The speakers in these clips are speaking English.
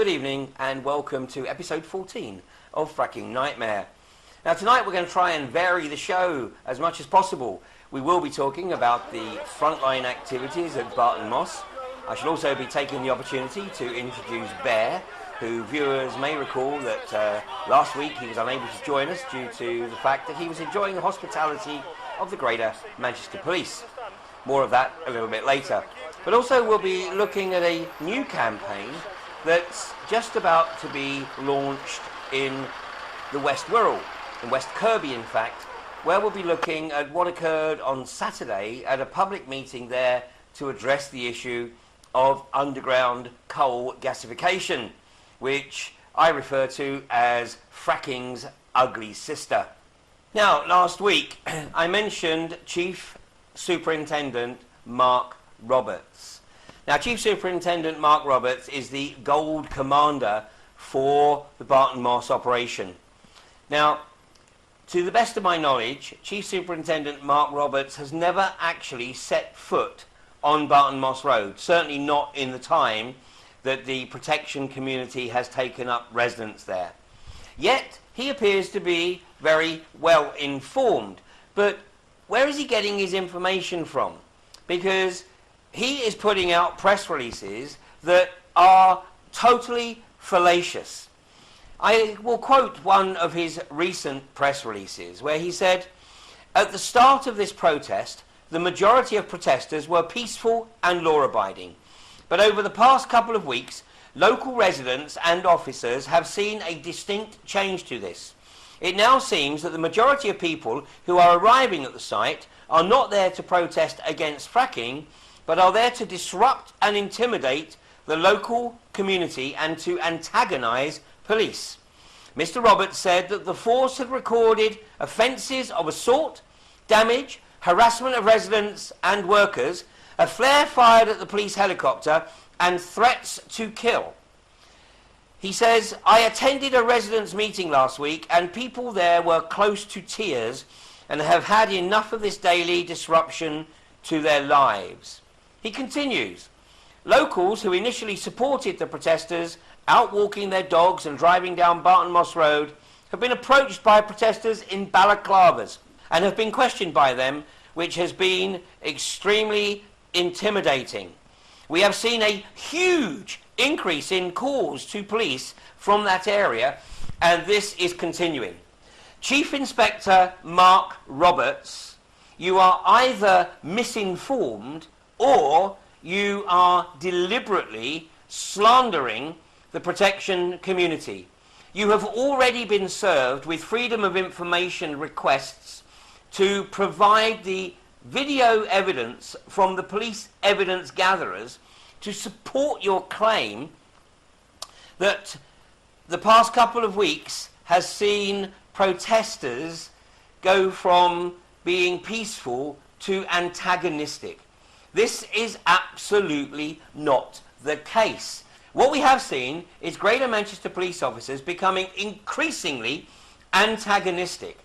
Good evening and welcome to episode 14 of Fracking Nightmare. Now tonight we're going to try and vary the show as much as possible. We will be talking about the frontline activities at Barton Moss. I shall also be taking the opportunity to introduce Bear, who viewers may recall that last week he was unable to join us due to the fact that he was enjoying the hospitality of the Greater Manchester Police. More of that a little bit later. But also we'll be looking at a new campaign that's just about to be launched in the West Wirral, in West Kirby in fact, where we'll be looking at what occurred on Saturday at a public meeting there to address the issue of underground coal gasification, which I refer to as fracking's ugly sister. Now, last week I mentioned Chief Superintendent Mark Roberts. Now, Chief Superintendent Mark Roberts is the gold commander for the Barton Moss operation. Now, to the best of my knowledge, Chief Superintendent Mark Roberts has never actually set foot on Barton Moss Road, certainly not in the time that the protection community has taken up residence there. Yet, he appears to be very well informed. But where is he getting his information from? Because he is putting out press releases that are totally fallacious. I will quote one of his recent press releases where he said, "At the start of this protest, the majority of protesters were peaceful and law-abiding. But over the past couple of weeks, local residents and officers have seen a distinct change to this. It now seems that the majority of people who are arriving at the site are not there to protest against fracking, but are there to disrupt and intimidate the local community and to antagonize police." Mr. Roberts said that the force had recorded offences of assault, damage, harassment of residents and workers, a flare fired at the police helicopter, and threats to kill. He says, "I attended a residents' meeting last week and people there were close to tears and have had enough of this daily disruption to their lives." He continues, "Locals who initially supported the protesters out walking their dogs and driving down Barton Moss Road have been approached by protesters in balaclavas and have been questioned by them, which has been extremely intimidating. We have seen a huge increase in calls to police from that area, and this is continuing." Chief Inspector Mark Roberts, you are either misinformed or you are deliberately slandering the protection community. You have already been served with freedom of information requests to provide the video evidence from the police evidence gatherers to support your claim that the past couple of weeks has seen protesters go from being peaceful to antagonistic. This is absolutely not the case. What we have seen is Greater Manchester police officers becoming increasingly antagonistic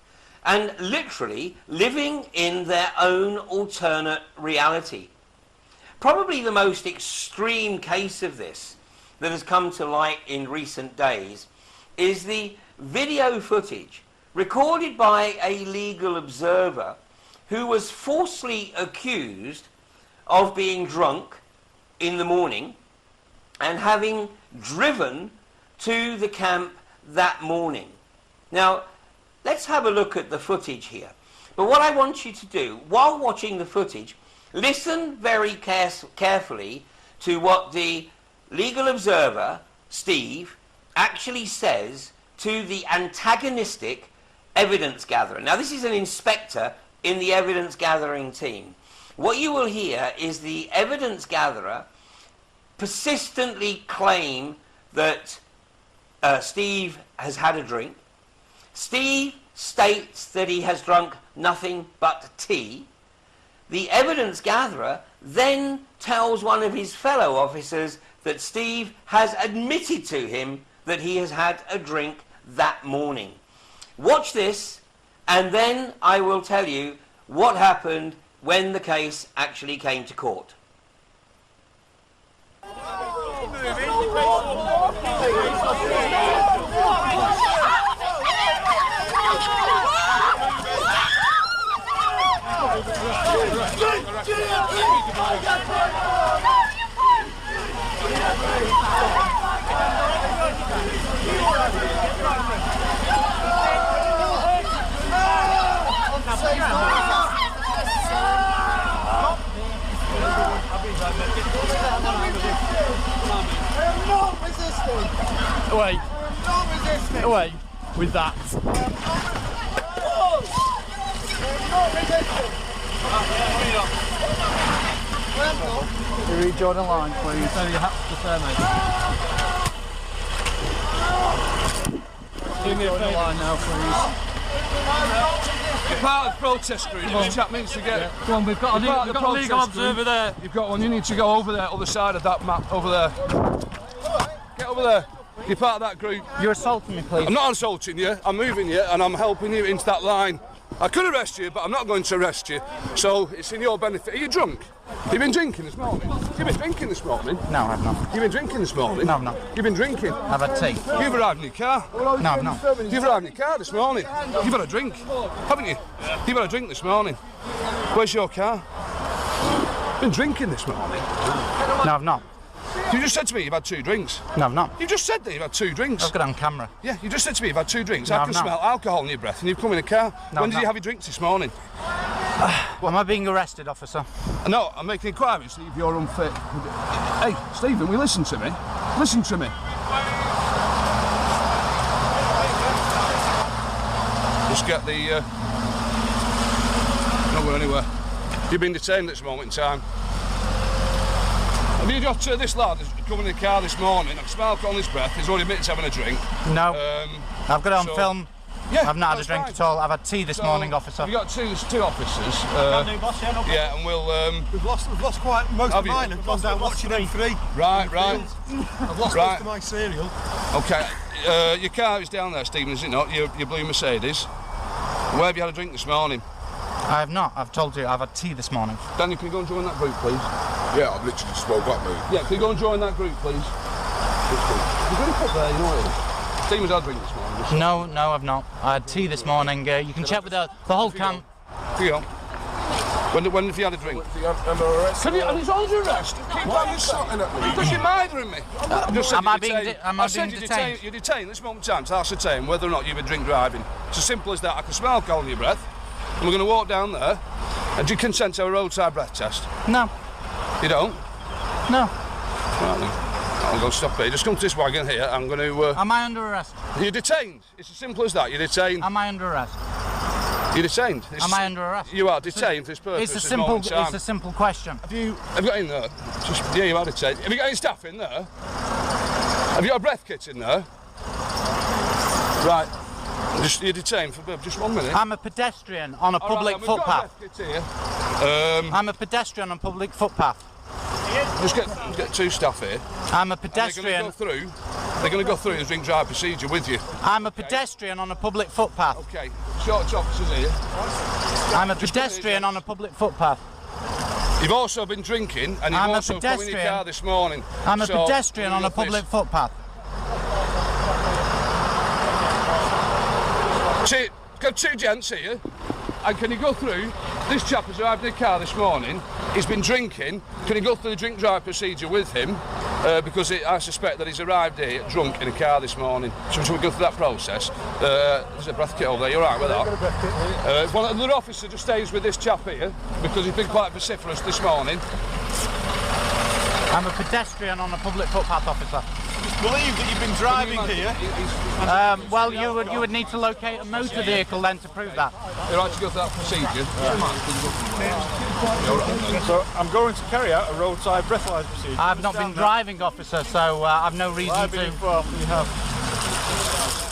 and literally living in their own alternate reality. Probably the most extreme case of this that has come to light in recent days is the video footage recorded by a legal observer who was falsely accused of being drunk in the morning and having driven to the camp that morning. Now, let's have a look at the footage here. But what I want you to do, while watching the footage, listen very carefully to what the legal observer, Steve, actually says to the antagonistic evidence gatherer. Now, this is an inspector in the evidence gathering team. What you will hear is the evidence gatherer persistently claim that Steve has had a drink. Steve states that he has drunk nothing but tea. The evidence gatherer then tells one of his fellow officers that Steve has admitted to him that he has had a drink that morning. Watch this, and then I will tell you what happened when the case actually came to court. Away. Away with that. You rejoin the line, please. So you have to say, mate. Do me a favour. Line now, please. You're part of the protest group. This chap needs to get. Yeah. Come on, we've got a legal observer there. You've got one. You need to go over there, other side of that map, over there. Get over there. You're part of that group. You're assaulting me, please. I'm not assaulting you. I'm moving you, and I'm helping you into that line. I could arrest you, but I'm not going to arrest you. So it's in your benefit. Are you drunk? You've been drinking this morning? You've been drinking this morning? No, I've not. You've been drinking this morning? No, I've not. You've been drinking? I've had tea. You've arrived in your car? No, I've not. You've arrived in your car this morning? You've had a drink, haven't you? You've had a drink this morning. Where's your car? Been drinking this morning? No, I've not. You just said to me you've had 2 drinks. No, I've not. You just said that you've had 2 drinks. I've got it on camera. Yeah, you just said to me you've had 2 drinks. No, I can smell alcohol in your breath and you've come in a car. No, when did you have your drinks this morning? Am I being arrested, officer? No, I'm making inquiries, Steve, you're unfit. Hey, Stephen, will you listen to me? Listen to me. Just get the... not going anywhere. You've been detained at this moment in time. Have you got this lad that's coming in the car this morning? I can smell alcohol on his breath. He's already admitted to having a drink. No. I've got it on film. Yeah, I've not had a drink at all. I've had tea this morning, officer. We've got two officers. Boss, yeah, no problem. Yeah, and We've lost quite most of mine. I've gone down watching M3. Right. I've lost most of my cereal. Okay, your car is down there, Stephen, is it not? Your blue Mercedes. Where have you had a drink this morning? I have not. I've told you, I've had tea this morning. Daniel, can you go and join that group, please? Yeah, I've literally just woke up, mate. Yeah, can you go and join that group, please? You're going to put there, you know it. Stephen's had a drink this morning. No, I've not. I had tea this morning. You can check with the whole camp. Here you go. When have you had a drink? Under arrest. And he's under arrest. Why are you shouting at me? Because you're murdering me. Am I being detained? You're detained this moment in time to ascertain whether or not you've been drink driving. It's as simple as that. I can smell alcohol in your breath. And we're going to walk down there. And do you consent to a roadside breath test? No. You don't? No. Right then. I'm going to stop here. Just come to this wagon here. I'm going to... Am I under arrest? You're detained. It's as simple as that. You're detained. Am I under arrest? You're detained. Am I under arrest? You are detained for this purpose. It's a simple question. Have you got in there? Yeah, you are detained. Have you got any staff in there? Have you got a breath kit in there? Right. You're detained for just 1 minute. I'm a pedestrian on a public footpath. I'm a pedestrian on a public footpath. Just get 2 staff here. I'm a pedestrian. They're going to go through the drink drive procedure with you. I'm a pedestrian on a public footpath. Okay. Short officers here. I'm a pedestrian on a public footpath. You've also been drinking and you've also come in your car this morning. I'm a pedestrian on a public footpath. See, got 2 gents here, and can you go through? This chap has arrived in the car this morning. He's been drinking. Can you go through the drink drive procedure with him? Because I suspect that he's arrived here drunk in a car this morning. So we go through that process. There's a breath kit over there. You're right with that? Well, another officer just stays with this chap here because he's been quite vociferous this morning. I'm a pedestrian on a public footpath, officer. Believe that you've been driving here. Well, you would need to locate a motor vehicle then to prove that. You're right to go through that procedure. So I'm going to carry out a roadside breathalyzer procedure. I've not been driving, officer, so I've no reason to. You have.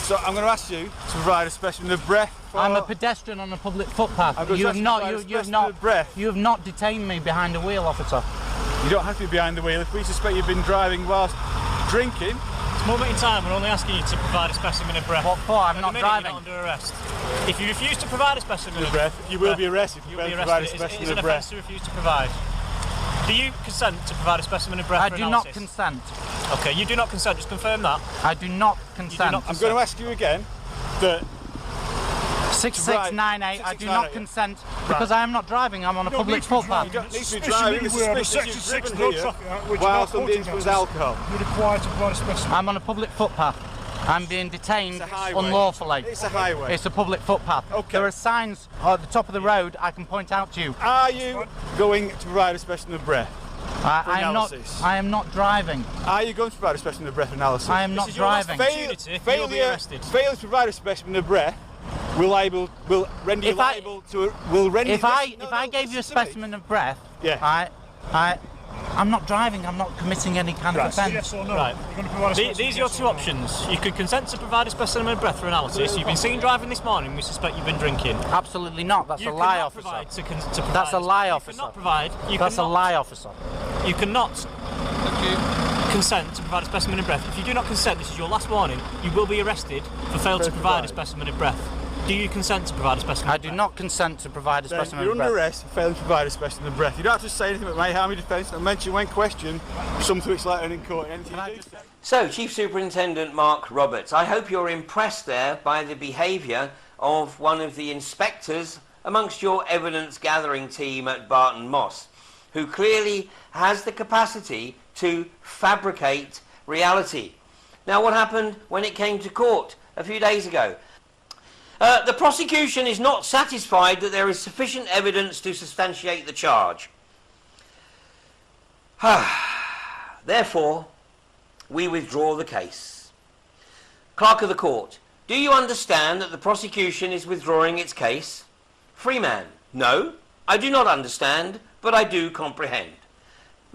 So I'm going to ask you to provide a specimen of breath. I'm a pedestrian on a public footpath. You have not detained me behind a wheel, officer. You don't have to be behind the wheel. If we suspect you've been driving whilst drinking. At this moment in time, we're only asking you to provide a specimen of breath. What for? I'm not driving. You're not under arrest. If you refuse to provide a specimen of breath, you will be arrested. You will be arrested. It is an offence to refuse to provide. Do you consent to provide a specimen of breath I for do analysis? not consent. Okay, you do not consent. Just confirm that. I do not consent. I'm going to ask you again that 6698, I do not consent because I am not driving, I'm on a public footpath. You don't need to be driving, it's suspicious you've driven here whilst under the influence of alcohol. You're required to provide a specimen. I'm on a public footpath. I'm being detained unlawfully. It's a highway. It's a public footpath. Okay. There are signs at the top of the road I can point out to you. Are you going to provide a specimen of breath? I am not driving. Are you going to provide a specimen of breath analysis? I am not driving. Failure to provide a specimen of breath will render you liable to. If I gave you a specimen of breath, yeah. I'm not driving. I'm not committing any kind of offence. Yes or no? Right. You're going to provide a specimen, These are your two options. You could consent to provide a specimen of breath for analysis. You've been seen driving this morning. We suspect you've been drinking. Absolutely not. That's a lie, officer. That's a lie, officer. That's a lie, officer. You cannot consent to provide a specimen of breath. If you do not consent, this is your last warning. You will be arrested for failing to provide a specimen of breath. Do you consent to provide a specimen of breath? I do not consent to provide a specimen of breath. You're under arrest for failing to provide a specimen of breath. You don't have to say anything that may harm your defence. I'll mention when questioned, something which later in court. So, Chief Superintendent Mark Roberts, I hope you're impressed there by the behaviour of one of the inspectors amongst your evidence gathering team at Barton Moss, who clearly has the capacity to fabricate reality. Now, what happened when it came to court a few days ago? The prosecution is not satisfied that there is sufficient evidence to substantiate the charge. Therefore, we withdraw the case. Clerk of the Court, do you understand that the prosecution is withdrawing its case? Freeman, no, I do not understand, but I do comprehend.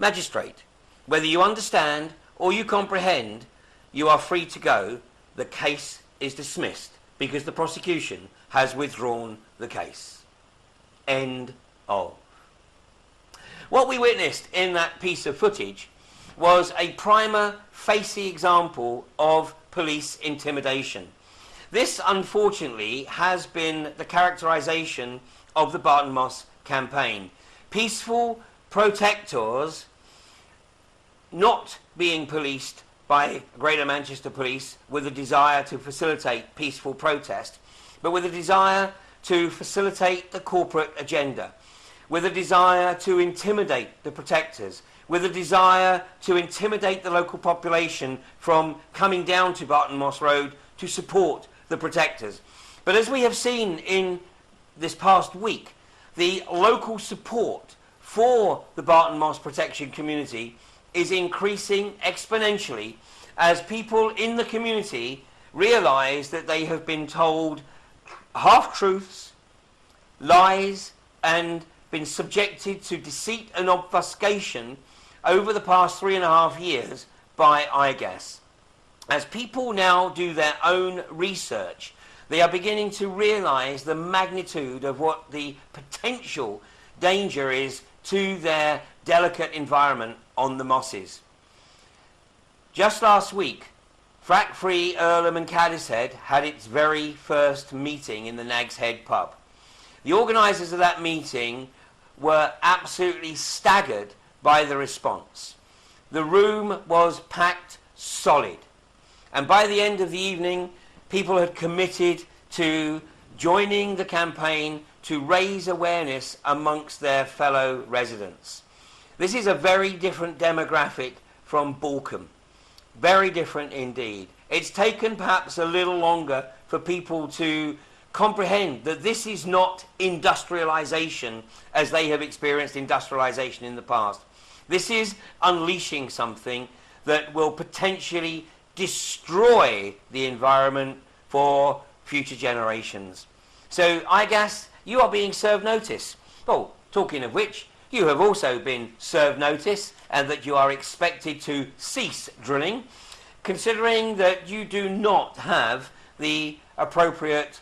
Magistrate, whether you understand or you comprehend, you are free to go. The case is dismissed, because the prosecution has withdrawn the case. End of. What we witnessed in that piece of footage was a prima facie example of police intimidation. This, unfortunately, has been the characterisation of the Barton Moss campaign. Peaceful protectors not being policed by Greater Manchester Police with a desire to facilitate peaceful protest, but with a desire to facilitate the corporate agenda, with a desire to intimidate the protectors, with a desire to intimidate the local population from coming down to Barton Moss Road to support the protectors. But as we have seen in this past week, the local support for the Barton Moss protection community is increasing exponentially as people in the community realise that they have been told half-truths, lies, and been subjected to deceit and obfuscation over the past 3.5 years by iGas. As people now do their own research, they are beginning to realise the magnitude of what the potential danger is to their delicate environment on the Mosses. Just last week, Frack Free Earlham and Cadishead had its very first meeting in the Nag's Head pub. The organisers of that meeting were absolutely staggered by the response. The room was packed solid, and by the end of the evening, people had committed to joining the campaign to raise awareness amongst their fellow residents. This is a very different demographic from Balcombe. Very different indeed. It's taken perhaps a little longer for people to comprehend that this is not industrialisation as they have experienced industrialisation in the past. This is unleashing something that will potentially destroy the environment for future generations. So, iGas, you are being served notice. Oh, talking of which, you have also been served notice and that you are expected to cease drilling, considering that you do not have the appropriate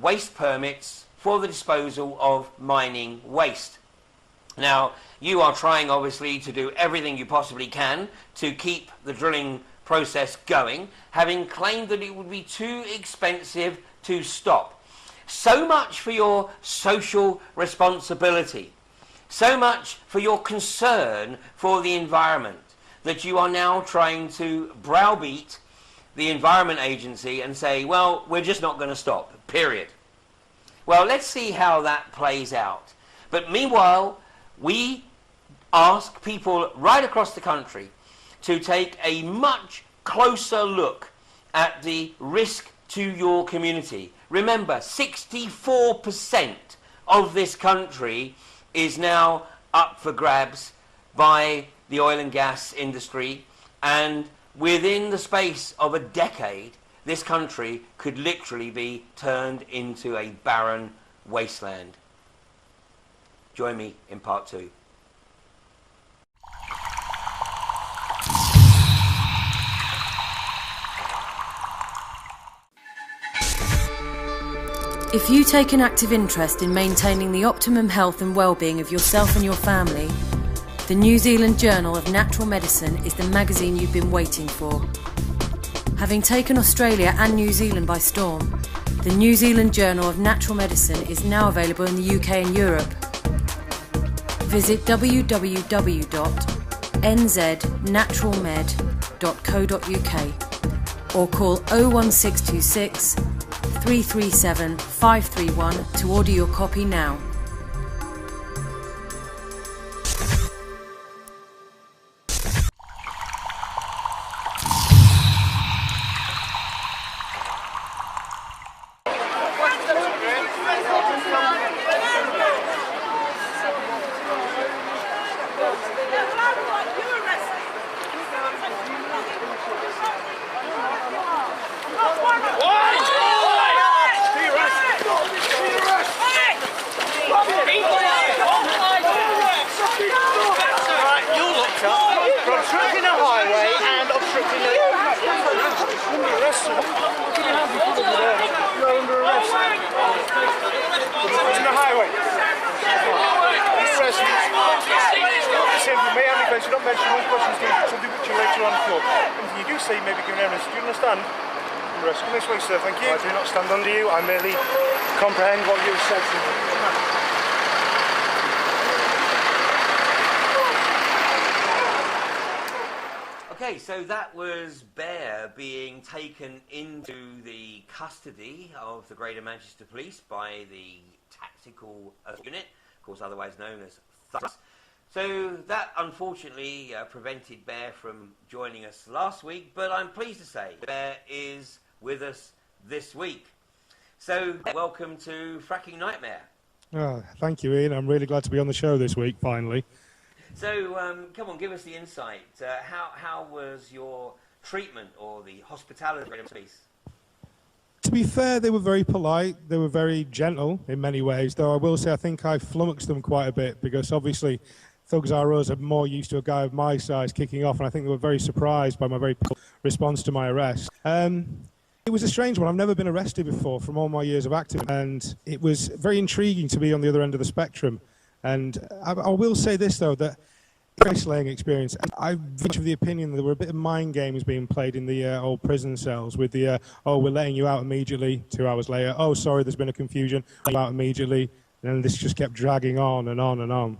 waste permits for the disposal of mining waste. Now, you are trying obviously to do everything you possibly can to keep the drilling process going, having claimed that it would be too expensive to stop. So much for your social responsibility. So much for your concern for the environment, that you are now trying to browbeat the Environment Agency and say, well, we're just not going to stop, period. Well, let's see how that plays out. But meanwhile, we ask people right across the country to take a much closer look at the risk to your community. Remember, 64% of this country is now up for grabs by the oil and gas industry, and within the space of a decade, this country could literally be turned into a barren wasteland. Join me in part 2. If you take an active interest in maintaining the optimum health and well-being of yourself and your family, the New Zealand Journal of Natural Medicine is the magazine you've been waiting for. Having taken Australia and New Zealand by storm, the New Zealand Journal of Natural Medicine is now available in the UK and Europe. Visit www.nznaturalmed.co.uk or call 01626 337 531 to order your copy now. Thank you. I do not stand under you. I merely comprehend what you have said to me. Okay, so that was Bear being taken into the custody of the Greater Manchester Police by the Tactical Unit, of course otherwise known as THUS. So that unfortunately prevented Bear from joining us last week, but I'm pleased to say Bear is with us this week. So welcome to Fracking Nightmare. Oh, thank you, Ian. I'm really glad to be on the show this week, finally. So come on, give us the insight. How was your treatment or the hospitality of the police? To be fair, they were very polite. They were very gentle in many ways, though I will say I think I flummoxed them quite a bit because obviously Thugs R Us are more used to a guy of my size kicking off, and I think they were very surprised by my very response to my arrest. It was a strange one. I've never been arrested before from all my years of acting, and it was very intriguing to be on the other end of the spectrum. And I will say this, though, that very slaying experience. I venture the opinion that there were a bit of mind games being played in the old prison cells with the, oh, we're letting you out immediately, 2 hours later. Oh, sorry, there's been a confusion. Out immediately. And then this just kept dragging on and on and on.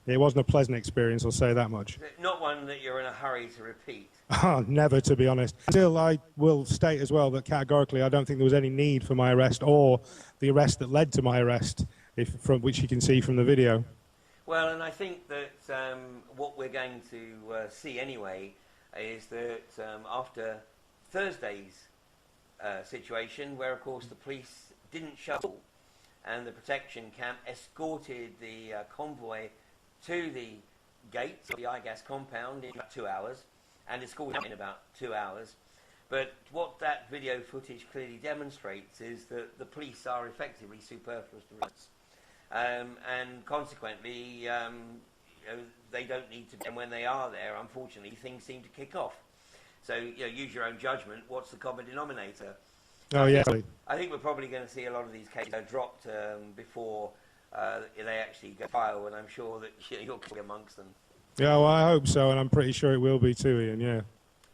It wasn't a pleasant experience, I'll say that much. Not one that you're in a hurry to repeat. Oh, never, to be honest. Still, I will state as well that categorically I don't think there was any need for my arrest or the arrest that led to my arrest, from which you can see from the video. Well, and I think that what we're going to see anyway is that after Thursday's situation, where of course the police didn't show up and the protection camp escorted the convoy to the gates of the iGas compound in about 2 hours, and escorted in about 2 hours. But what that video footage clearly demonstrates is that the police are effectively superfluous to us. And consequently, they don't need to, and when they are there, unfortunately, things seem to kick off. So, use your own judgment. What's the common denominator? Oh, yeah. I think we're probably going to see a lot of these cases dropped before they actually go file, and I'm sure that you'll be amongst them. Yeah, well, I hope so, and I'm pretty sure it will be too, Ian, yeah.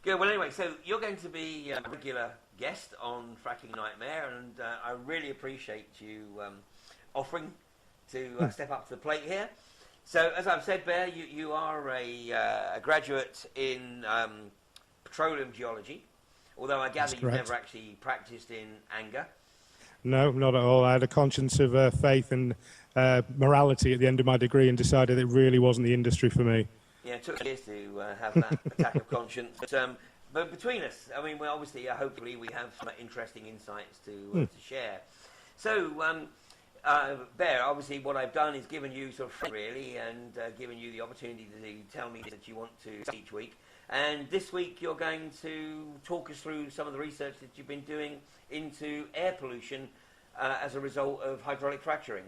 Good. Well, anyway, so you're going to be a regular guest on Fracking Nightmare, and I really appreciate you offering to step up to the plate here. So, as I've said, Bear, you are a graduate in petroleum geology, although I gather you've never actually practiced in anger. No, not at all. I had a conscience of faith and morality at the end of my degree and decided it really wasn't the industry for me. Yeah, it took years to have that attack of conscience. But between us, I mean, well, obviously, hopefully, we have some interesting insights to share. So, Bear, obviously, what I've done is given you sort of really, and given you the opportunity to tell me that you want to each week. And this week, you're going to talk us through some of the research that you've been doing into air pollution as a result of hydraulic fracturing.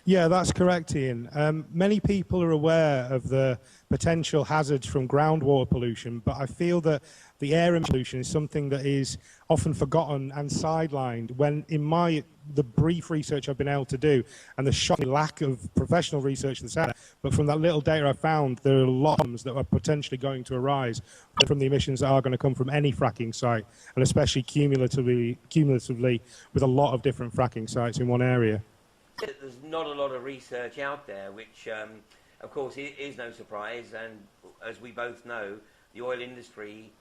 Yeah, that's correct, Ian. Many people are aware of the potential hazards from groundwater pollution, but I feel that the air pollution is something that is often forgotten and sidelined when, in the brief research I've been able to do, and the shocking lack of professional research that's out there, but from that little data I found, there are a lot of problems that are potentially going to arise from the emissions that are going to come from any fracking site, and especially cumulatively with a lot of different fracking sites in one area. There's not a lot of research out there, which, of course, is no surprise. And as we both know, the oil industry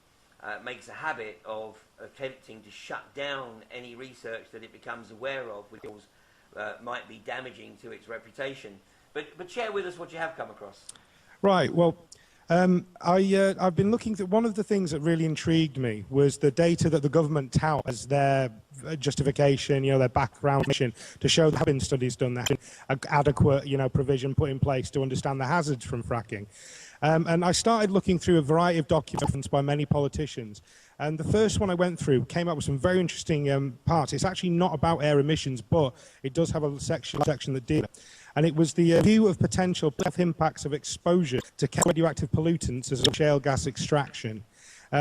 makes a habit of attempting to shut down any research that it becomes aware of, which might be damaging to its reputation. But share with us what you have come across. Right. Well, I've been looking at one of the things that really intrigued me was the data that the government tout as their justification, their background mission to show there have been studies done that adequate, provision put in place to understand the hazards from fracking. And I started looking through a variety of documents by many politicians. And the first one I went through came up with some very interesting parts. It's actually not about air emissions, but it does have a section that deals with it. And it was the view of potential health impacts of exposure to radioactive pollutants as a shale gas extraction.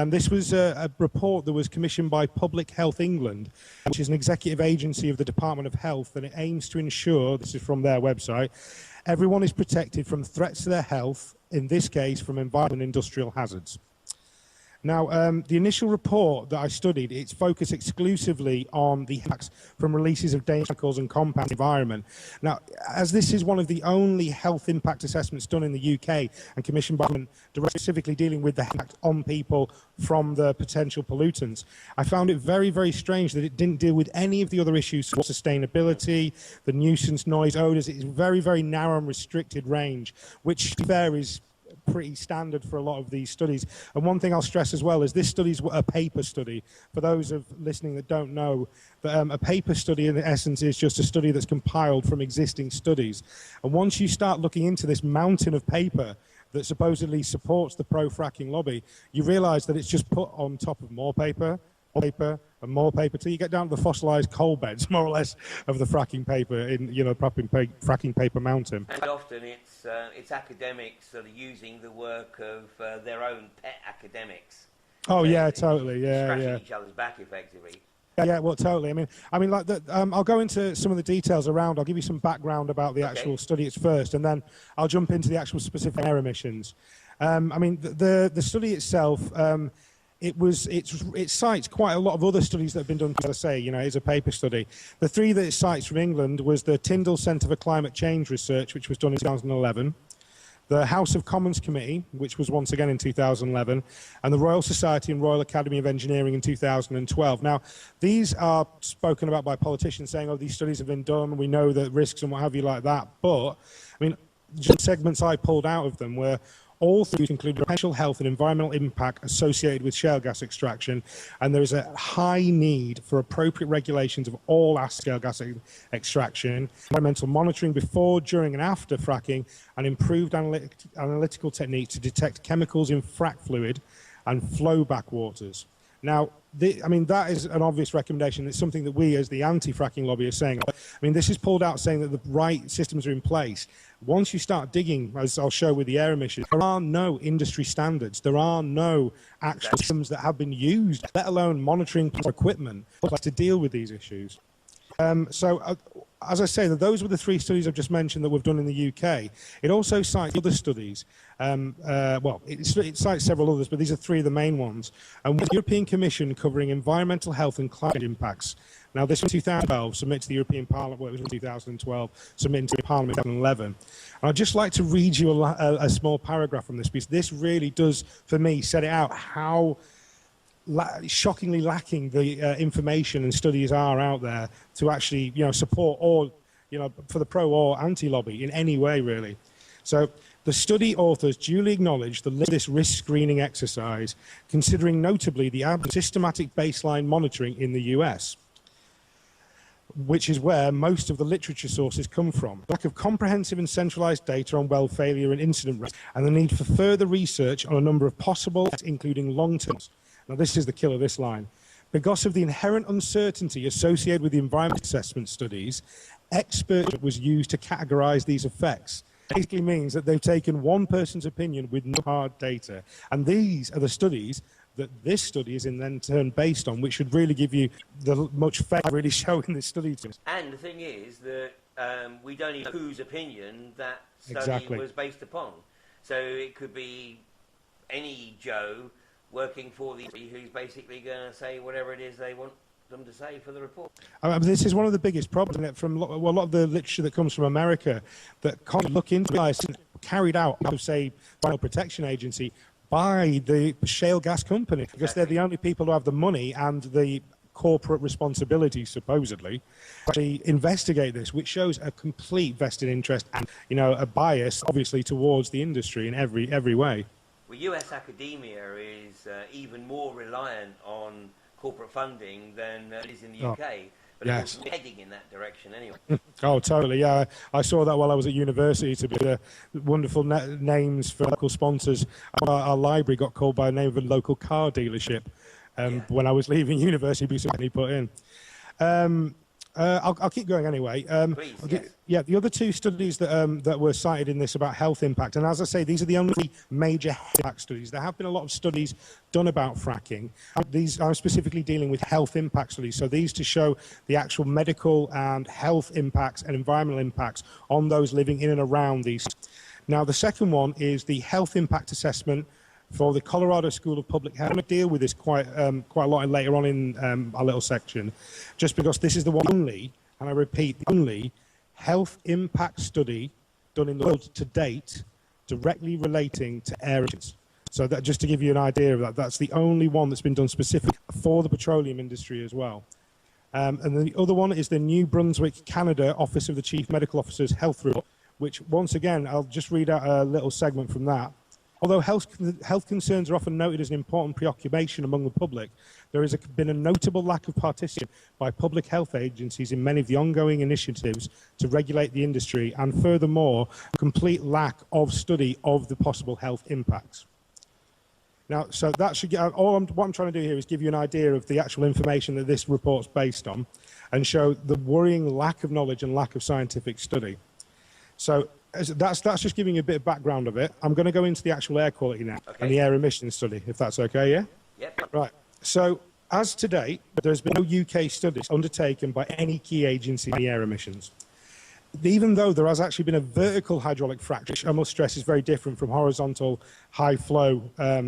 This was a report that was commissioned by Public Health England, which is an executive agency of the Department of Health, and it aims to ensure, this is from their website, everyone is protected from threats to their health, in this case from environmental and industrial hazards. Now, the initial report that I studied, it's focused exclusively on the impacts from releases of dangerous chemicals and compounds in the environment. Now, as this is one of the only health impact assessments done in the UK and commissioned by government, specifically dealing with the impact on people from the potential pollutants, I found it very, very strange that it didn't deal with any of the other issues, such as sustainability, the nuisance, noise, odours. It's a very, very narrow and restricted range, which, to be fair, is pretty standard for a lot of these studies. And one thing I'll stress as well is this study is a paper study. For those of listening that don't know, that a paper study in essence is just a study that's compiled from existing studies. And once you start looking into this mountain of paper that supposedly supports the pro-fracking lobby, you realise that it's just put on top of more paper, and more paper till you get down to the fossilised coal beds, more or less, of the fracking paper in, fracking paper mountain. And often it's academics that are using the work of their own pet academics. Oh yeah, totally, yeah, scratching each other's back, effectively. Yeah, well, totally. I mean, like I'll go into some of the details around. I'll give you some background about the actual study first, and then I'll jump into the actual specific air emissions. I mean, the study itself. It cites quite a lot of other studies that have been done, as I say, it's a paper study. The three that it cites from England was the Tyndall Centre for Climate Change Research, which was done in 2011, the House of Commons Committee, which was once again in 2011, and the Royal Society and Royal Academy of Engineering in 2012. Now, these are spoken about by politicians saying, oh, these studies have been done, we know the risks and what have you like that, but, I mean, just segments I pulled out of them were all things include potential health and environmental impact associated with shale gas extraction, and there is a high need for appropriate regulations of all shale gas extraction, environmental monitoring before, during and after fracking, and improved analytical techniques to detect chemicals in frac fluid and flowback waters. Now, that is an obvious recommendation. It's something that we, as the anti-fracking lobby, are saying. I mean, this is pulled out saying that the right systems are in place. Once you start digging, as I'll show with the air emissions, there are no industry standards. There are no actual systems that have been used, let alone monitoring equipment to deal with these issues. As I say, those were the three studies I've just mentioned that we've done in the UK. It also cites other studies. It cites several others, but these are three of the main ones. And the European Commission covering environmental health and climate impacts. Now, this was 2012, submitted to the European Parliament, well, it was in 2012, submitted to the Parliament in 2011. And I'd just like to read you a small paragraph from this, because this really does, for me, set it out how shockingly lacking the information and studies are out there to actually, support or, for the pro or anti-lobby in any way, really. So the study authors duly acknowledge this risk screening exercise, considering notably the systematic baseline monitoring in the US, which is where most of the literature sources come from. Lack of comprehensive and centralized data on well failure and incident rates, and the need for further research on a number of possible, including long-term. Now, this is the killer, this line. Because of the inherent uncertainty associated with the environment assessment studies, expert was used to categorize these effects. Basically means that they've taken one person's opinion with no hard data. And these are the studies that this study is in then turn based on, which should really give you the much fair really showing this study to us. And the thing is that we don't even know whose opinion that study was based upon. So it could be any Joe working for the who's basically going to say whatever it is they want them to say for the report. I mean, this is one of the biggest problems, isn't it, from a lot of the literature that comes from America that can't look into carried out of, say, Environmental Protection Agency by the shale gas company, because they're the only people who have the money and the corporate responsibility, supposedly, to actually investigate this, which shows a complete vested interest and, a bias, obviously, towards the industry in every way. Well, US academia is even more reliant on corporate funding than it is in the UK. But yes, it's heading in that direction anyway. Oh, totally, yeah. I saw that while I was at university, to be the wonderful names for local sponsors. Our library got called by the name of a local car dealership when I was leaving university, because he put in. I'll keep going anyway. Please, yes. Yeah, the other two studies that were cited in this about health impact, and as I say, these are the only major impact studies. There have been a lot of studies done about fracking. I'm specifically dealing with health impact studies, so these to show the actual medical and health impacts and environmental impacts on those living in and around these. Now, the second one is the health impact assessment for the Colorado School of Public Health. I'm going to deal with this quite a lot later on in our little section, just because this is the one only, and I repeat, the only health impact study done in the world to date directly relating to air emissions. So that, just to give you an idea of that, that's the only one that's been done specifically for the petroleum industry as well. And the other one is the New Brunswick, Canada Office of the Chief Medical Officer's Health Report, which, once again, I'll just read out a little segment from that. Although health concerns are often noted as an important preoccupation among the public, there has been a notable lack of participation by public health agencies in many of the ongoing initiatives to regulate the industry, and furthermore, a complete lack of study of the possible health impacts. Now, so that should get, what I'm trying to do here is give you an idea of the actual information that this report's based on, and show the worrying lack of knowledge and lack of scientific study. So that's just giving you a bit of background of it. I'm going to go into the actual air quality now, and the air emissions study, if that's okay, yeah? Yep. Right. So, as to date, there's been no UK studies undertaken by any key agency on the air emissions. Even though there has actually been a vertical hydraulic fracture, which I must stress is very different from horizontal high flow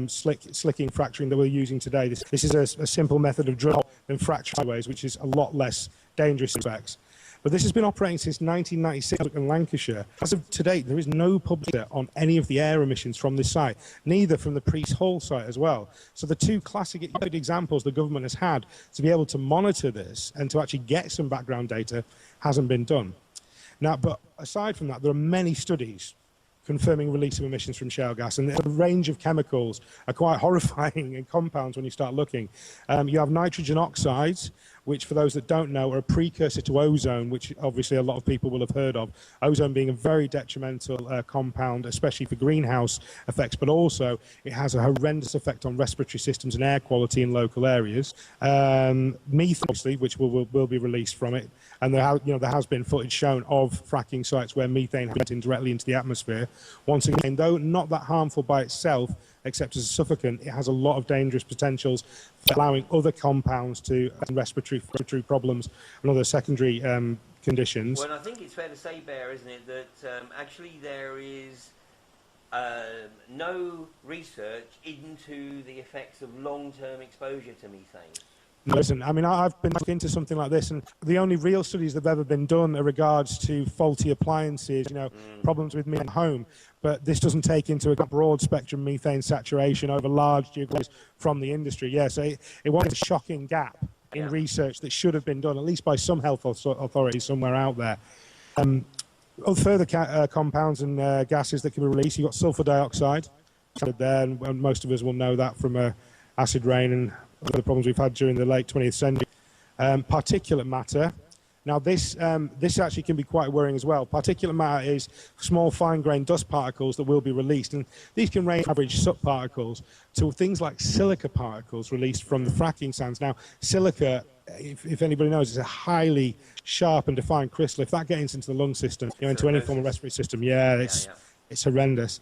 slicking fracturing that we're using today. This is a simple method of drill and fracture highways, which is a lot less dangerous effects. But this has been operating since 1996 in Lancashire. As of to date, there is no public data on any of the air emissions from this site, neither from the Priest Hall site as well. So the two classic examples the government has had to be able to monitor this and to actually get some background data hasn't been done. Now, but aside from that, there are many studies confirming release of emissions from shale gas, and the range of chemicals are quite horrifying and compounds when you start looking. You have nitrogen oxides, which, for those that don't know, are a precursor to ozone, which obviously a lot of people will have heard of. Ozone being a very detrimental compound, especially for greenhouse effects, but also it has a horrendous effect on respiratory systems and air quality in local areas. Methane, obviously, which will be released from it, and there has been footage shown of fracking sites where methane has been directly into the atmosphere. Once again, though not that harmful by itself, except as a suffocant, it has a lot of dangerous potentials for allowing other compounds to respiratory problems and other secondary conditions. Well, I think it's fair to say, Bear, isn't it, that actually there is no research into the effects of long-term exposure to methane. Listen, I mean, I've been looking into something like this, and the only real studies that have ever been done are regards to faulty appliances, problems with me at home. But this doesn't take into account broad spectrum methane saturation over large geographies from the industry. Yeah, so it was a shocking gap in research that should have been done, at least by some health authorities somewhere out there. Further compounds and gases that can be released, you've got sulfur dioxide there, and most of us will know that from acid rain and other problems we've had during the late 20th century. Particulate matter. Now, this actually can be quite worrying as well. Particulate matter is small, fine-grained dust particles that will be released, and these can range from average subparticles to things like silica particles released from the fracking sands. Now, silica, if anybody knows, is a highly sharp and defined crystal. If that gets into the lung system, into any form of respiratory system, it's horrendous.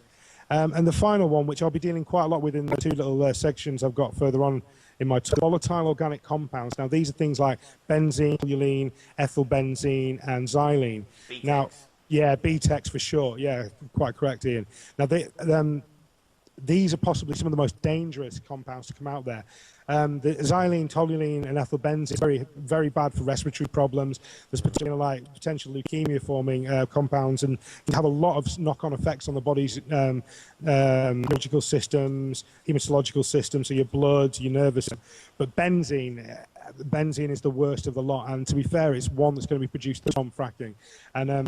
And the final one, which I'll be dealing quite a lot with in the two little sections I've got further on in my volatile organic compounds. Now, these are things like benzene, toluene, ethylbenzene, and xylene. B-Tex. Now, B-Tex for sure. Yeah, quite correct, Ian. Now, these are possibly some of the most dangerous compounds to come out there. The xylene, toluene, and ethylbenzene is very, very bad for respiratory problems. There's potential leukemia-forming compounds, and can have a lot of knock-on effects on the body's neurological systems, hematological systems, so your blood, your nervous system. But benzene is the worst of the lot, and to be fair, it's one that's going to be produced from fracking. And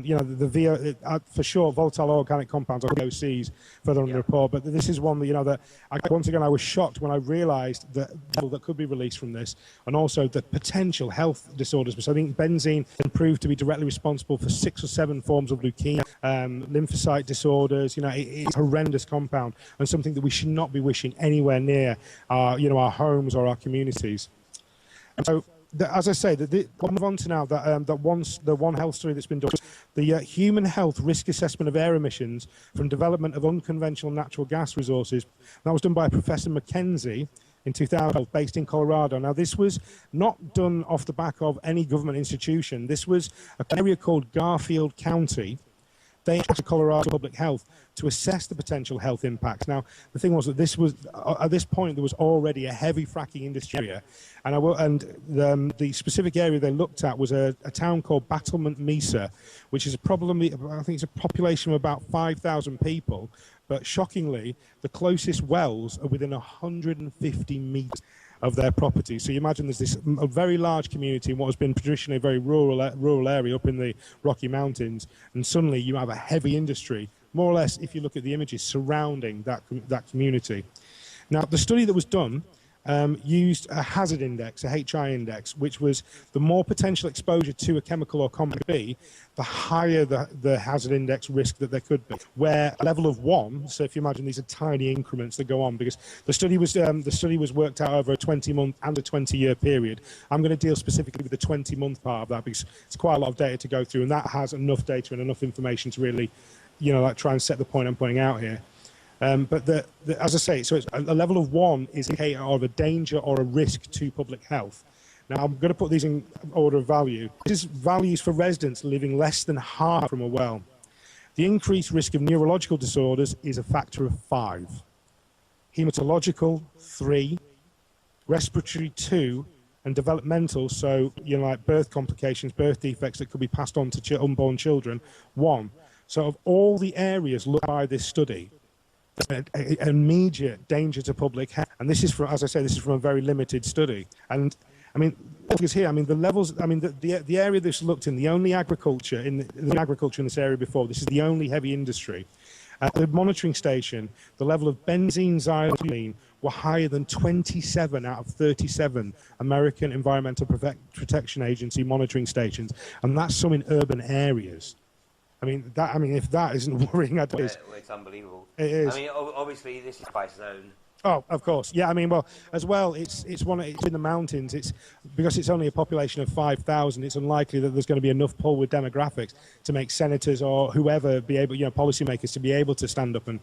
for sure, volatile organic compounds are VOCs further on the report. But this is one that once again I was shocked when I realised that could be released from this, and also the potential health disorders. So I think benzene can prove to be directly responsible for 6 or 7 forms of leukemia, lymphocyte disorders. It's a horrendous compound, and something that we should not be wishing anywhere near our homes or our communities. So, as I say, we'll move on to now the one health study that's been done, the human health risk assessment of air emissions from development of unconventional natural gas resources. That was done by Professor Mackenzie in 2012, based in Colorado. Now, this was not done off the back of any government institution. This was an area called Garfield County. They asked Colorado Public Health to assess the potential health impacts. Now, the thing was that at this point there was already a heavy fracking industry area, and the specific area they looked at was a town called Battlement Mesa, which is I think it's a population of about 5,000 people, but shockingly, the closest wells are within 150 meters of their property. So you imagine there's a very large community in what has been traditionally a very rural area up in the Rocky Mountains, and suddenly you have a heavy industry, more or less, if you look at the images surrounding that community. Now, the study that was done used a hazard index, a HI index, which was the more potential exposure to a chemical or compound be, the higher the hazard index risk that there could be. Where a level of 1, so if you imagine these are tiny increments that go on, because the study was worked out over a 20-month and a 20-year period. I'm going to deal specifically with the 20-month part of that because it's quite a lot of data to go through, and that has enough data and enough information to really, try and set the point I'm putting out here. But as I say, so it's a level of 1 is an indicator of a danger or a risk to public health. Now, I'm going to put these in order of value. This is values for residents living less than half from a well. The increased risk of neurological disorders is a factor of 5. Hematological, 3. Respiratory, 2. And developmental, so, like birth complications, birth defects that could be passed on to unborn children, 1. So of all the areas looked by this study, an immediate danger to public health, and this is from, as I say, this is from a very limited study. And I mean, here, I mean, the levels, I mean, the area this looked in, the only agriculture in this area before, this is the only heavy industry. At the monitoring station, the level of benzene, xylene were higher than 27 out of 37 American Environmental Protection Agency monitoring stations, and that's some in urban areas. I mean, if that isn't worrying, it's unbelievable. It is. I mean, obviously, this is by zone. Oh, of course. Yeah, I mean, well, as well, it's in the mountains. It's because it's only a population of 5,000. It's unlikely that there's going to be enough pull with demographics to make senators or whoever be able, policymakers to be able to stand up and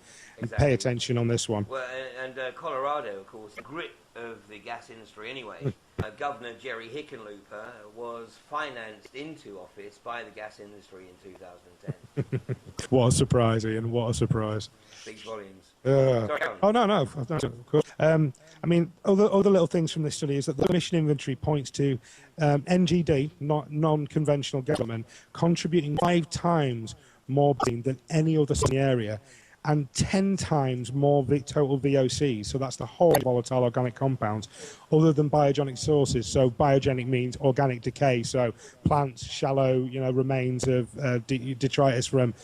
pay attention on this one. Well, and Colorado, of course, the grit of the gas industry anyway. Governor Jerry Hickenlooper was financed into office by the gas industry in 2010. What a surprise, Ian. What a surprise. Big volumes. Oh no, of course. I mean, other little things from this study is that the emission inventory points to NGD, not non-conventional government, contributing 5 times more than any other in the area, and 10 times more total VOCs. So that's the whole volatile organic compounds, other than biogenic sources. So biogenic means organic decay. So plants, shallow, remains of detritus from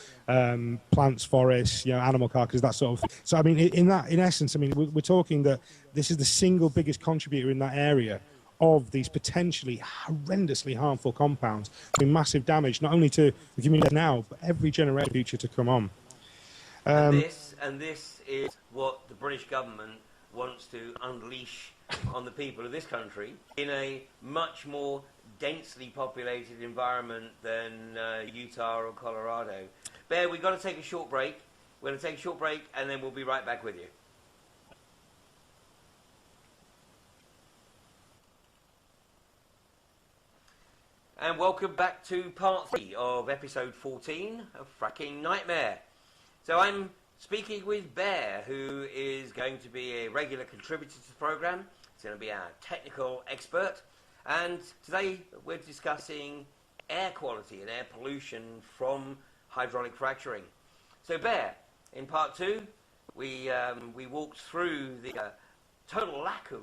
plants, forests, animal carcasses, that sort of. So I mean, in essence, I mean, we're talking that this is the single biggest contributor in that area of these potentially horrendously harmful compounds, doing massive damage not only to the community now, but every generation future to come on. And this is what the British government wants to unleash on the people of this country in a much more densely populated environment than Utah or Colorado. Bear, we've got to take a short break. We're going to take a short break and then we'll be right back with you. And welcome back to part 3 of episode 14 of Fracking Nightmare. So I'm speaking with Bear, who is going to be a regular contributor to the programme. He's going to be our technical expert. And today we're discussing air quality and air pollution from hydraulic fracturing. So Bear, in part 2, we walked through the total lack of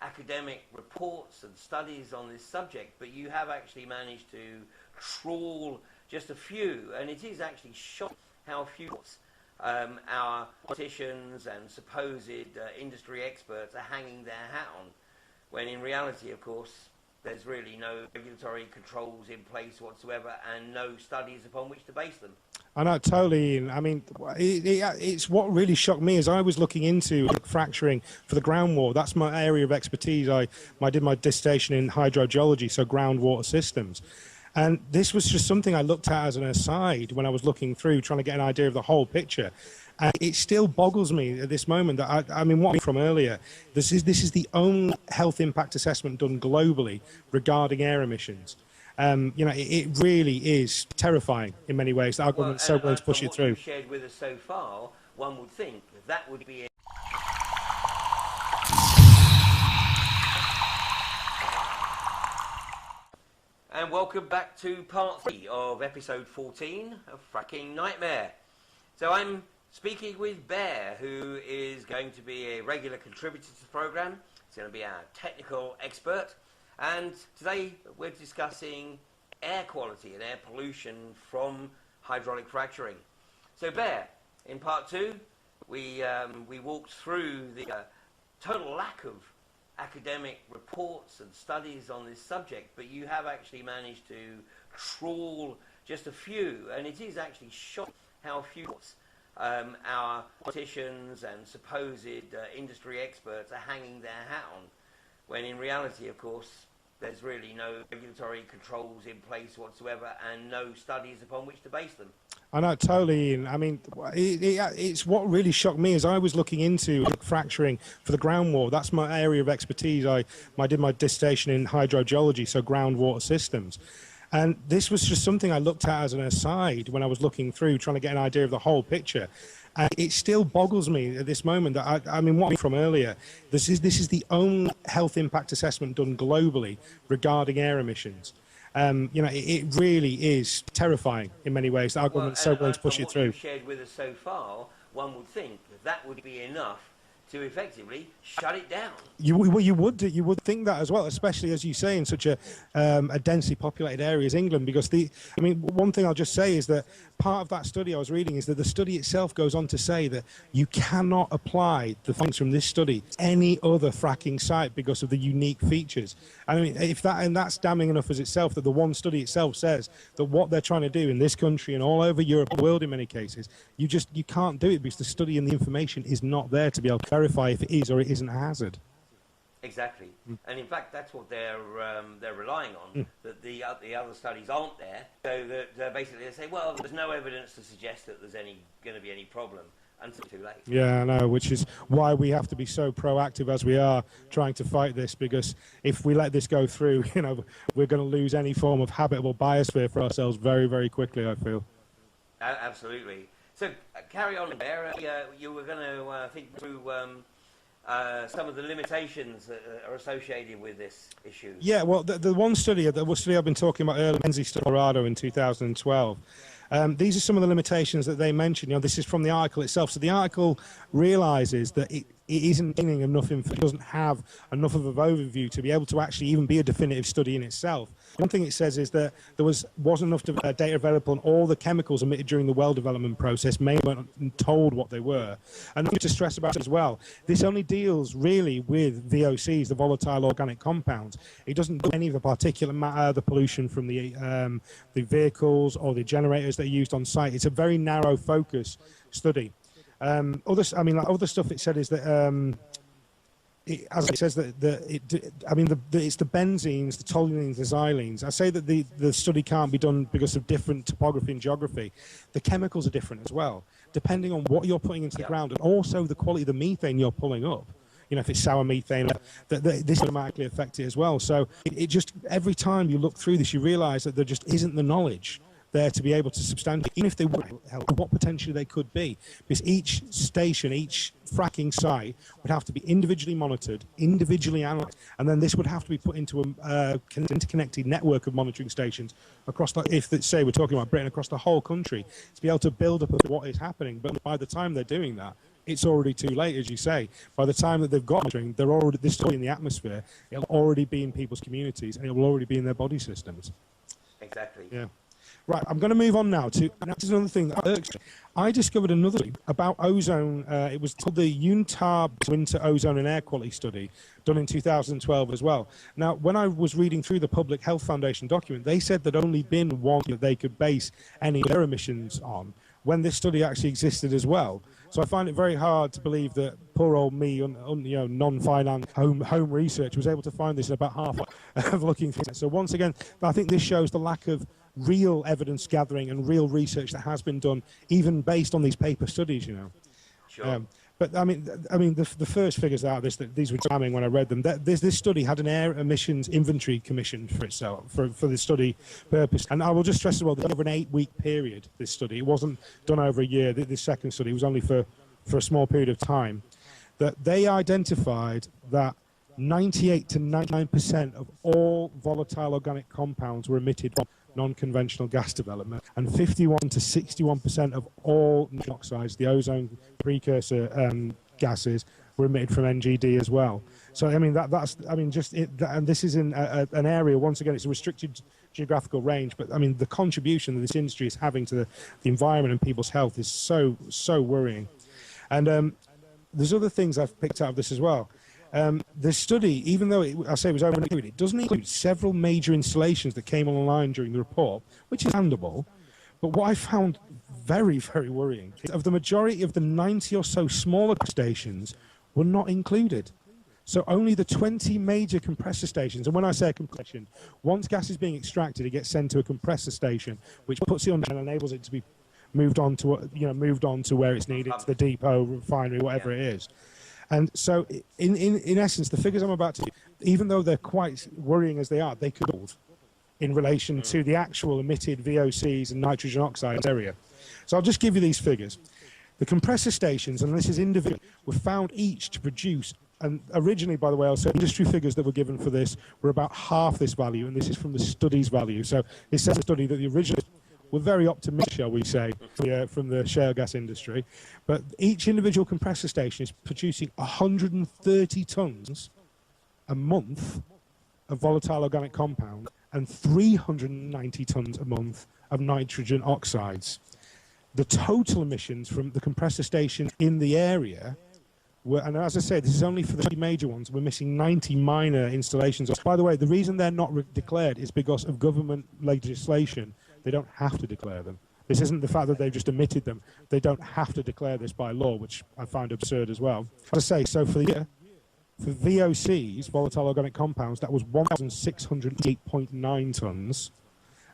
academic reports and studies on this subject, but you have actually managed to trawl just a few, and it is actually shocking how few our politicians and supposed industry experts are hanging their hat on, when in reality, of course, there's really no regulatory controls in place whatsoever and no studies upon which to base them. I know, totally, Ian. I mean, it's what really shocked me as I was looking into fracturing for the groundwater. That's my area of expertise. I did my dissertation in hydrogeology, so groundwater systems. And this was just something I looked at as an aside when I was looking through, trying to get an idea of the whole picture. And it still boggles me at this moment that, I mean, what from earlier, this is the only health impact assessment done globally regarding air emissions. It really is terrifying in many ways that our government's so willing to push it through. What you've shared with us so far, one would think that would be And welcome back to part 3 of episode 14 of Fracking Nightmare. So I'm speaking with Bear, who is going to be a regular contributor to the programme. He's going to be our technical expert. And today we're discussing air quality and air pollution from hydraulic fracturing. So Bear, in part 2, we walked through the total lack of academic reports and studies on this subject, but you have actually managed to trawl just a few, and it is actually shocking how few our politicians and supposed industry experts are hanging their hat on, when in reality, of course, there's really no regulatory controls in place whatsoever and no studies upon which to base them. I know, totally, Ian. I mean, it's what really shocked me as I was looking into fracturing for the groundwater. That's my area of expertise. I did my dissertation in hydrogeology, so groundwater systems. And this was just something I looked at as an aside when I was looking through, trying to get an idea of the whole picture. And it still boggles me at this moment that, I mean, what from earlier, this is the only health impact assessment done globally regarding air emissions. It really is terrifying in many ways that our government's so willing to push it through. What you've shared with us so far, one would think that would be enough to effectively shut it down. You would think that as well, especially as you say in such a densely populated area as England, because one thing I'll just say is that part of that study I was reading is that the study itself goes on to say that you cannot apply the findings from this study to any other fracking site because of the unique features. I mean, that's damning enough as itself, that the one study itself says that what they're trying to do in this country and all over Europe and the world in many cases, you can't do it because the study and the information is not there to be able to verify if it is or it isn't a hazard. Exactly, and in fact that's what they're relying on, that the other studies aren't there, so that basically they say, well, there's no evidence to suggest that there's going to be any problem until too late. Yeah, I know, which is why we have to be so proactive as we are trying to fight this, because if we let this go through, we're going to lose any form of habitable biosphere for ourselves very, very quickly, I feel. Absolutely. So carry on there. You were going to think through some of the limitations that are associated with this issue. Yeah, well, the one study, I've been talking about earlier, Menzies, Colorado in 2012. These are some of the limitations that they mentioned. You know, this is from the article itself. So the article realises that it isn't gaining enough info, it doesn't have enough of an overview to be able to actually even be a definitive study in itself. One thing it says is that there wasn't enough data available on all the chemicals emitted during the well development process, maybe weren't told what they were. And to stress about it as well, this only deals really with VOCs, the volatile organic compounds. It doesn't do any of the particulate matter, the pollution from the vehicles or the generators that are used on site. It's a very narrow focus study. Other stuff it said is that as it says that it's the benzenes, the toluenes, the xylenes. I say that the study can't be done because of different topography and geography. The chemicals are different as well, depending on what you're putting into the ground and also the quality of the methane you're pulling up. You know, if it's sour methane, this automatically affect it as well. So it just, every time you look through this, you realise that there just isn't the knowledge there to be able to substantiate, even if they would help, what potentially they could be. Because each station, each fracking site would have to be individually monitored, individually analysed, and then this would have to be put into an interconnected network of monitoring stations across, say we're talking about Britain, across the whole country, to be able to build up what is happening. But by the time they're doing that, it's already too late, as you say. By the time that they've got monitoring, they're already, this is in the atmosphere, it'll already be in people's communities, and it will already be in their body systems. Exactly. Yeah. Right, I'm going to move on now to another thing that irks me. I discovered another thing about ozone. It was called the UNTAB Winter Ozone and Air Quality Study, done in 2012 as well. Now, when I was reading through the Public Health Foundation document, they said there'd only been one that they could base any of their emissions on, when this study actually existed as well. So I find it very hard to believe that poor old me, non-finance home research, was able to find this in about half of looking through it. So once again, I think this shows the lack of real evidence gathering and real research that has been done, even based on these paper studies, you know. Sure. But I mean, the first figures out of this, these were damning when I read them. This study had an air emissions inventory commissioned for itself for the study purpose. And I will just stress as well that over an 8-week period, this study, it wasn't done over a year. This second study was only for a small period of time. That they identified that 98 to 99% of all volatile organic compounds were emitted from non-conventional gas development, and 51 to 61% of all oxides, the ozone precursor gases, were emitted from NGD as well. So I mean and this is in an area, once again, it's a restricted geographical range, but I mean the contribution that this industry is having to the environment and people's health is so worrying. And there's other things I've picked out of this as well. The study, even though it was over a period, it doesn't include several major installations that came online during the report, which is understandable. But what I found very, very worrying is of the majority of the 90 or so smaller stations were not included. So only the 20 major compressor stations, and when I say a compression, once gas is being extracted, it gets sent to a compressor station, which puts it on and enables it to be moved on to where it's needed, to the depot, refinery, whatever it is. And so, in essence, the figures I'm about to, even though they're quite worrying as they are, they could hold in relation to the actual emitted VOCs and nitrogen oxides area. So I'll just give you these figures. The compressor stations, and this is individual, were found each to produce, and originally, by the way, also industry figures that were given for this were about half this value, and this is from the study's value. So it says a study that the original were very optimistic, shall we say, from the shale gas industry. But each individual compressor station is producing 130 tons a month of volatile organic compound and 390 tons a month of nitrogen oxides. The total emissions from the compressor stations in the area were, and as I say, this is only for the 3 major ones, we're missing 90 minor installations. By the way, the reason they're not declared is because of government legislation. They don't have to declare them. This isn't the fact that they've just omitted them. They don't have to declare this by law, which I find absurd as well. As I say, so for the year, for VOCs, volatile organic compounds, that was 1,608.9 tons.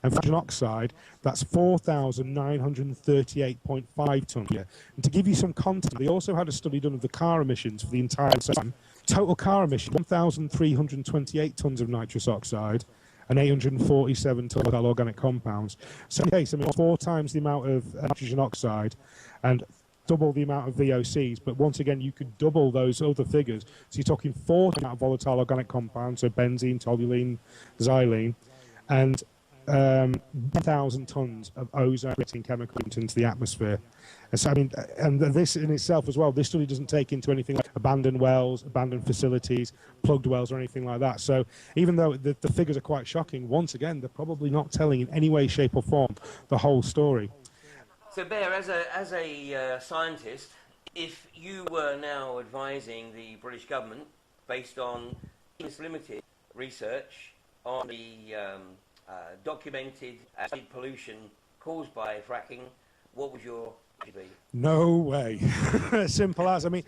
And for nitrogen oxide, that's 4,938.5 tons. And to give you some context, they also had a study done of the car emissions for the entire time. Total car emission, 1,328 tons of nitrous oxide, and 847 total organic compounds. So in case, I mean, 4 times the amount of nitrogen oxide and double the amount of VOCs, but once again, you could double those other figures. So you're talking 4 amount of volatile organic compounds, so benzene, toluene, xylene, and 1,000 tons of ozone-emitting chemical into the atmosphere. And so, I mean, and this in itself as well, this study doesn't take into anything like abandoned wells, abandoned facilities, plugged wells, or anything like that. So even though the figures are quite shocking, once again, they're probably not telling in any way, shape, or form the whole story. So, Bear, as a scientist, if you were now advising the British government, based on this limited research on the documented acid pollution caused by fracking, what would your be? No way. Simple as. I mean,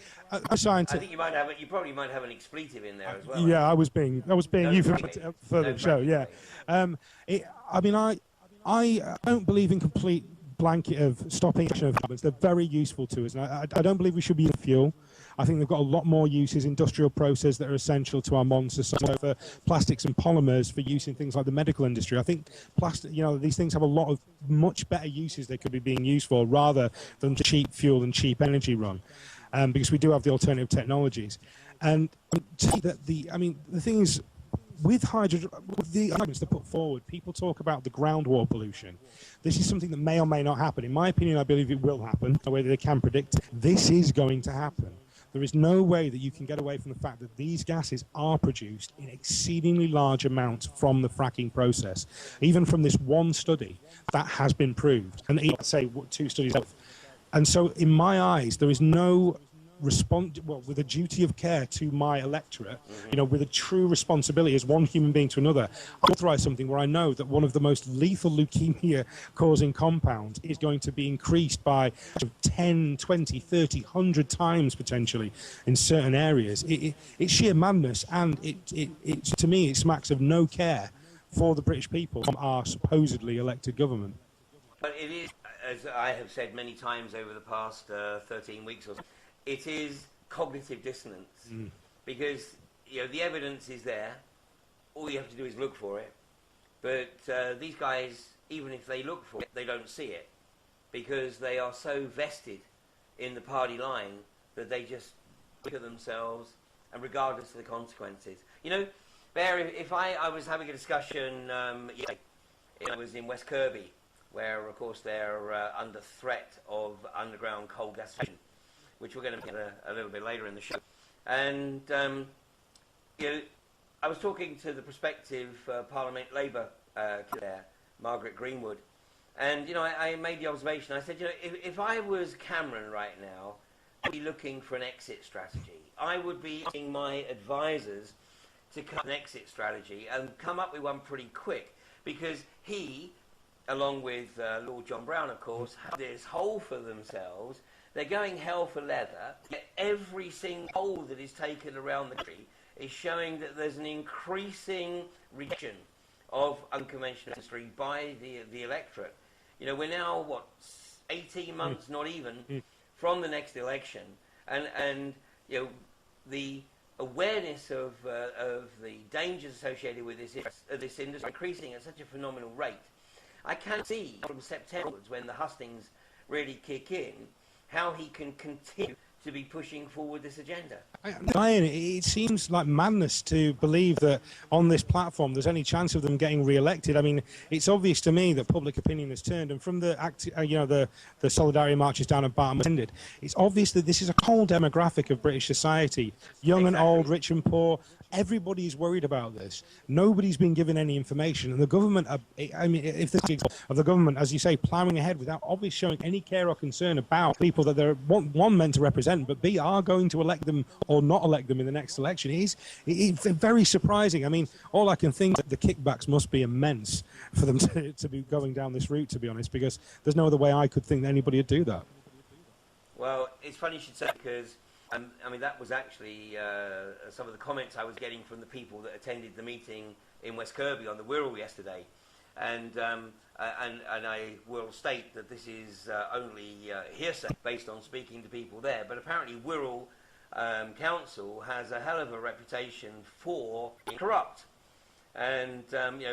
a scientist. I think you probably might have an expletive in there as well. Yeah, I was being euphemistic for the show. Yeah. I mean, I don't believe in complete blanket of stopping action of carbons. They're very useful to us, and I don't believe we should be using fuel. I think they've got a lot more uses, industrial processes that are essential to our modern society, for plastics and polymers for use in things like the medical industry. I think plastic, these things have a lot of much better uses they could be being used for, rather than cheap fuel and cheap energy run, because we do have the alternative technologies. And the thing is, with hydrogen, with the arguments they put forward, people talk about the groundwater pollution. This is something that may or may not happen. In my opinion, I believe it will happen, the way that they can predict it. This is going to happen. There is no way that you can get away from the fact that these gases are produced in exceedingly large amounts from the fracking process. Even from this one study, that has been proved. And let's say 2 studies. And so, in my eyes, there is no with a duty of care to my electorate, with a true responsibility as one human being to another, I authorize something where I know that one of the most lethal leukemia-causing compounds is going to be increased by 10, 20, 30, 100 times potentially in certain areas. It's sheer madness, and it to me, it smacks of no care for the British people from our supposedly elected government. But it is, as I have said many times over the past 13 weeks or so, it is cognitive dissonance, because the evidence is there. All you have to do is look for it. But these guys, even if they look for it, they don't see it, because they are so vested in the party line that they just look at themselves, and regardless of the consequences. Bear, if I was having a discussion, it was in West Kirby, where of course they're under threat of underground coal gasification, which we're going to get a little bit later in the show. And, I was talking to the prospective Parliament Labour there, Margaret Greenwood, and, I made the observation. I said, if I was Cameron right now, I'd be looking for an exit strategy. I would be asking my advisors to come up with an exit strategy and come up with one pretty quick, because he, along with Lord John Brown, of course, have this hole for themselves. They're going hell for leather. Every single poll that is taken around the country is showing that there's an increasing rejection of unconventional industry by the electorate. We're now, 18 months, not even, from the next election, and the awareness of the dangers associated with this industry is increasing at such a phenomenal rate. I can see from September onwards, when the hustings really kick in, how he can continue to be pushing forward this agenda. Ryan, it seems like madness to believe that on this platform there's any chance of them getting re-elected. I mean, it's obvious to me that public opinion has turned, and from the solidarity marches down at Barton ended, it's obvious that this is a whole demographic of British society, young and old, rich and poor. Everybody's worried about this. Nobody's been given any information, and the government, if this is of the government, as you say, ploughing ahead without obviously showing any care or concern about people that they're one meant to represent, but B, are going to elect them or not elect them in the next election, it's very surprising. I mean, all I can think is that the kickbacks must be immense for them to be going down this route, to be honest, because there's no other way I could think that anybody would do that. Well, it's funny you should say, because that was actually some of the comments I was getting from the people that attended the meeting in West Kirby on the Wirral yesterday. And I will state that this is only hearsay based on speaking to people there. But apparently Wirral Council has a hell of a reputation for being corrupt. And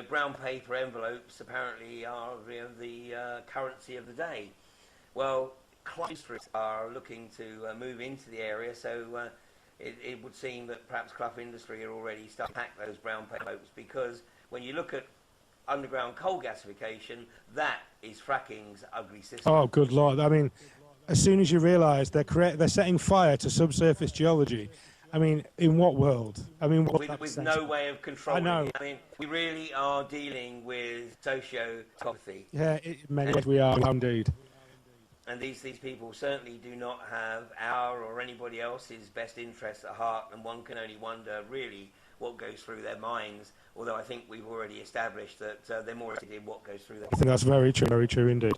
brown paper envelopes apparently are the currency of the day. Well, clusters are looking to move into the area, so it would seem that perhaps Clough Industry are already starting to pack those brown paper envelopes, because when you look at underground coal gasification, that is fracking's ugly system. Oh, good Lord. I mean, as soon as you realise they're setting fire to subsurface geology, I mean, in what world? I mean, with no way of controlling I know. it. I mean, we really are dealing with sociopathy. Yeah, in many ways we are, indeed. And these people certainly do not have our or anybody else's best interests at heart, and one can only wonder really what goes through their minds, although I think we've already established that they're more interested in what goes through their minds. I think that's very true indeed.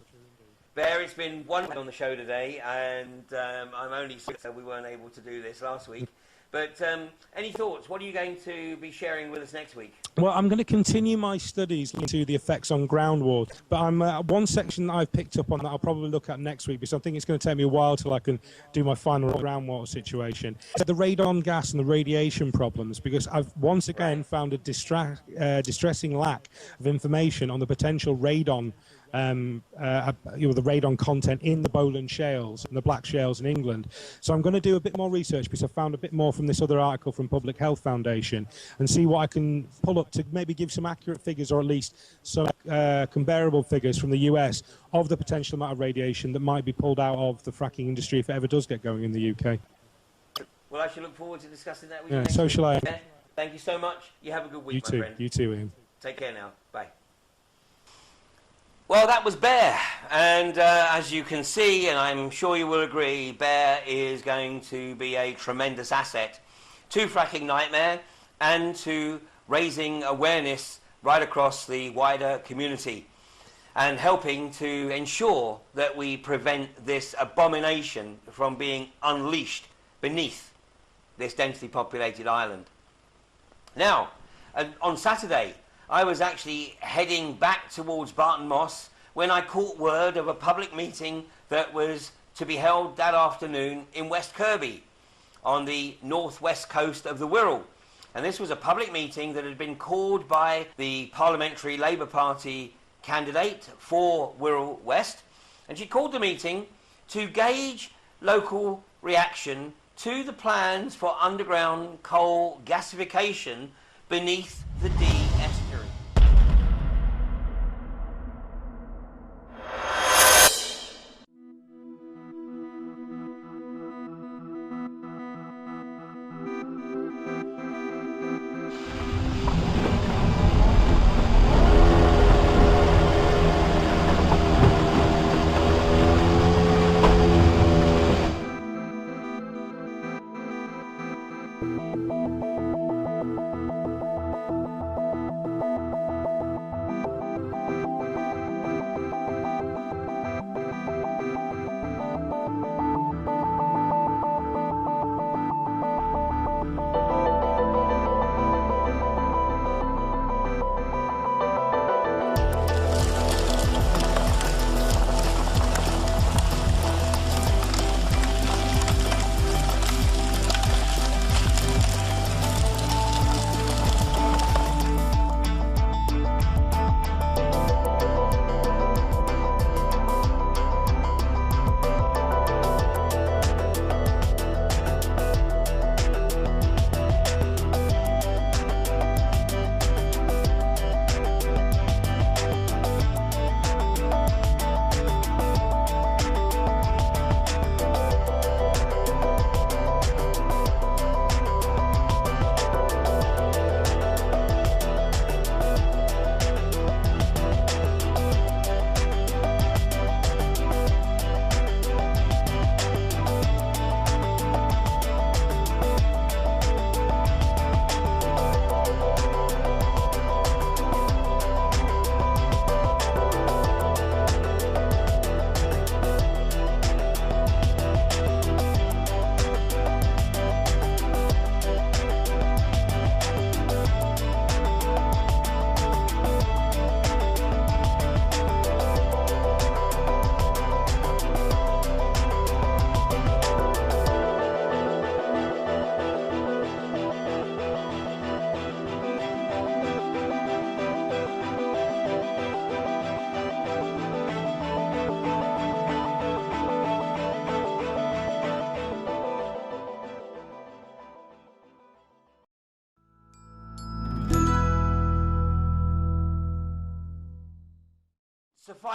Bear, it's been wonderful on the show today, and I'm only sorry we weren't able to do this last week. But any thoughts? What are you going to be sharing with us next week? Well, I'm going to continue my studies into the effects on groundwater, but I'm one section that I've picked up on that I'll probably look at next week, because I think it's going to take me a while till I can do my final groundwater situation. The radon gas and the radiation problems, because I've once again found a distressing lack of information on the potential radon. The radon content in the Bowland shales and the black shales in England. So I'm going to do a bit more research, because I found a bit more from this other article from Public Health Foundation, and see what I can pull up to maybe give some accurate figures, or at least some comparable figures from the US of the potential amount of radiation that might be pulled out of the fracking industry if it ever does get going in the UK. Well, I shall look forward to discussing that with you Yeah, next so week. shall I. Thank you so much. You have a good week, You my friend. You too, Ian. Take care now. Bye. Well, that was Bear, and as you can see, and I'm sure you will agree, Bear is going to be a tremendous asset to Fracking Nightmare and to raising awareness right across the wider community, and helping to ensure that we prevent this abomination from being unleashed beneath this densely populated island. Now, on Saturday, I was actually heading back towards Barton Moss when I caught word of a public meeting that was to be held that afternoon in West Kirby on the northwest coast of the Wirral. And this was a public meeting that had been called by the Parliamentary Labour Party candidate for Wirral West. And she called the meeting to gauge local reaction to the plans for underground coal gasification beneath the Dee estuary.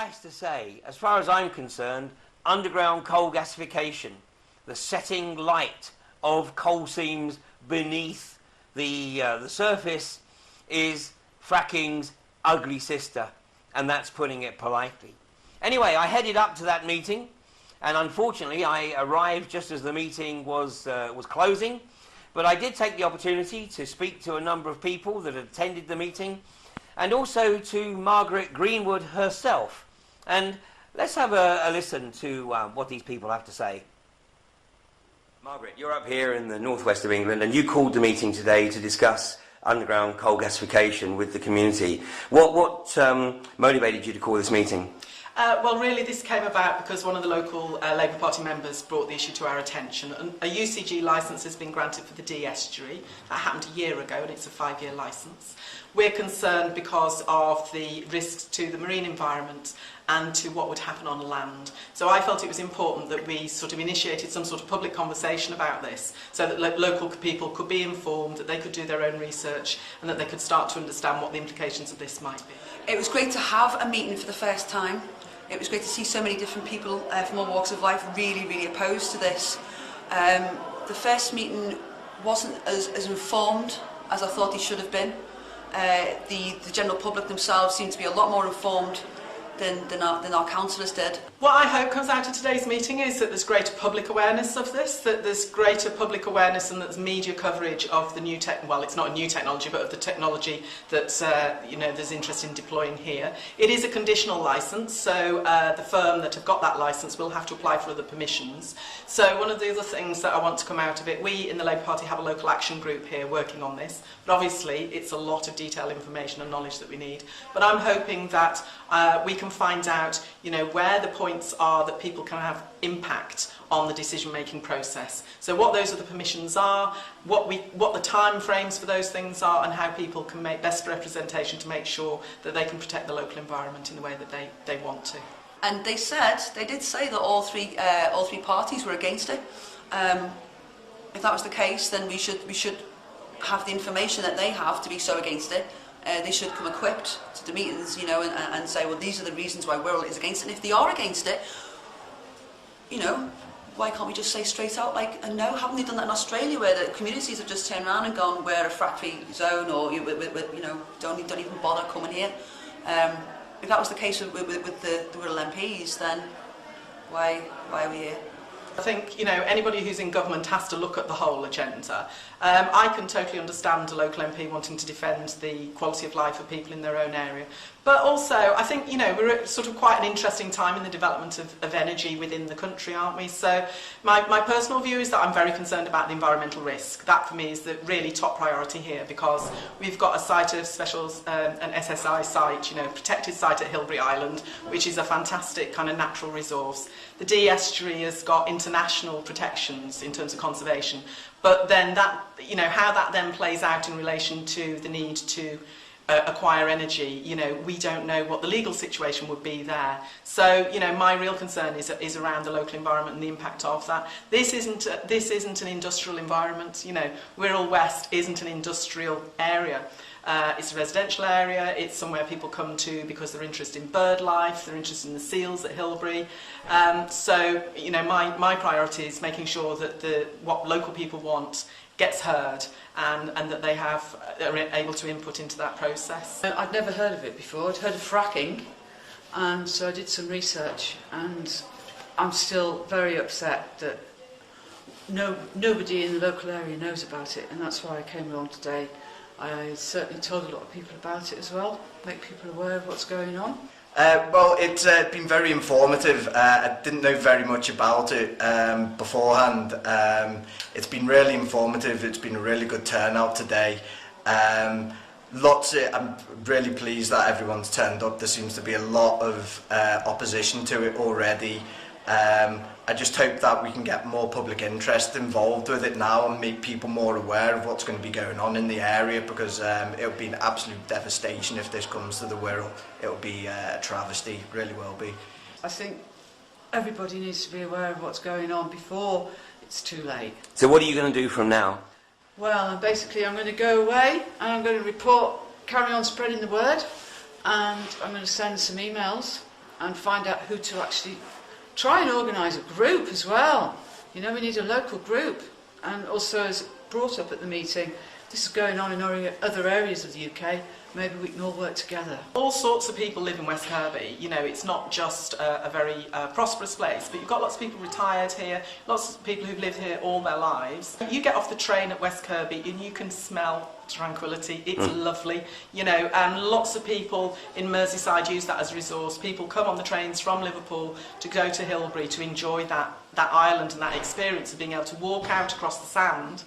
has to say, as far as I'm concerned, underground coal gasification, the setting light of coal seams beneath the surface, is fracking's ugly sister, and that's putting it politely. Anyway, I headed up to that meeting, and unfortunately I arrived just as the meeting was closing, but I did take the opportunity to speak to a number of people that had attended the meeting, and also to Margaret Greenwood herself. And let's have a listen to what these people have to say. Margaret, you're up here in the northwest of England, and you called the meeting today to discuss underground coal gasification with the community. What motivated you to call this meeting? Well, really, this came about because one of the local Labour Party members brought the issue to our attention. A UCG licence has been granted for the D estuary. That happened a year ago, and it's a 5-year licence. We're concerned because of the risks to the marine environment and to what would happen on land. So I felt it was important that we sort of initiated some sort of public conversation about this, so that local people could be informed, that they could do their own research, and that they could start to understand what the implications of this might be. It was great to have a meeting for the first time. It was great to see so many different people from all walks of life really opposed to this. The first meeting wasn't as informed as I thought he should have been. The general public themselves seemed to be a lot more informed than our councillors did. What I hope comes out of today's meeting is that there's greater public awareness of this, that there's greater public awareness and that there's media coverage of the new well, it's not a new technology, but of the technology that there's interest in deploying here. It is a conditional licence, so the firm that have got that licence will have to apply for other permissions. So one of the other things that I want to come out of it, we in the Labour Party have a local action group here working on this, but obviously it's a lot of detailed information and knowledge that we need. But I'm hoping that we can find out, where the points are that people can have impact on the decision-making process. So what those other permissions are, what the time frames for those things are, and how people can make best representation to make sure that they can protect the local environment in the way that they want to. And they did say that all three parties were against it. If that was the case, then we should have the information that they have to be so against it. They should come equipped to the meetings, and say, well, these are the reasons why Wirral is against it. And if they are against it, why can't we just say straight out, like, a no? Haven't they done that in Australia, where the communities have just turned around and gone, we're a frack-free zone, or don't even bother coming here? If that was the case with the Wirral MPs, then why are we here? I think, anybody who's in government has to look at the whole agenda. I can totally understand a local MP wanting to defend the quality of life of people in their own area. But also, I think, we're at sort of quite an interesting time in the development of energy within the country, aren't we? So my personal view is that I'm very concerned about the environmental risk. That, for me, is the really top priority here, because we've got a site of an SSI site, protected site at Hilbury Island, which is a fantastic kind of natural resource. The D estuary has got international protections in terms of conservation. But then that, how that then plays out in relation to the need to acquire energy, we don't know what the legal situation would be there. So, my real concern is around the local environment and the impact of that. This isn't an industrial environment. Wirral West isn't an industrial area. It's a residential area. It's somewhere people come to because they're interested in bird life, they're interested in the seals at Hilbury. So, my priority is making sure that what local people want gets heard, and that they are able to input into that process. I'd never heard of it before. I'd heard of fracking, and so I did some research, and I'm still very upset that nobody in the local area knows about it, and that's why I came along today. I certainly told a lot of people about it as well, make people aware of what's going on. Well, it's been very informative. I didn't know very much about it beforehand. It's been really informative. It's been a really good turnout today. I'm really pleased that everyone's turned up. There seems to be a lot of opposition to it already. I just hope that we can get more public interest involved with it now and make people more aware of what's going to be going on in the area, because it'll be an absolute devastation if this comes to the Wirral. It'll be a travesty, it really will be. I think everybody needs to be aware of what's going on before it's too late. So what are you going to do from now? Well, basically I'm going to go away and I'm going to carry on spreading the word, and I'm going to send some emails and find out who to actually try and organise a group as well. You know, we need a local group. And also, as brought up at the meeting, this is going on in other areas of the UK. Maybe we can all work together. All sorts of people live in West Kirby. You know, it's not just a very prosperous place, but you've got lots of people retired here, lots of people who've lived here all their lives. You get off the train at West Kirby and you can smell tranquility. It's lovely, you know, and lots of people in Merseyside use that as a resource. People come on the trains from Liverpool to go to Hilbury to enjoy that island and that experience of being able to walk out across the sand,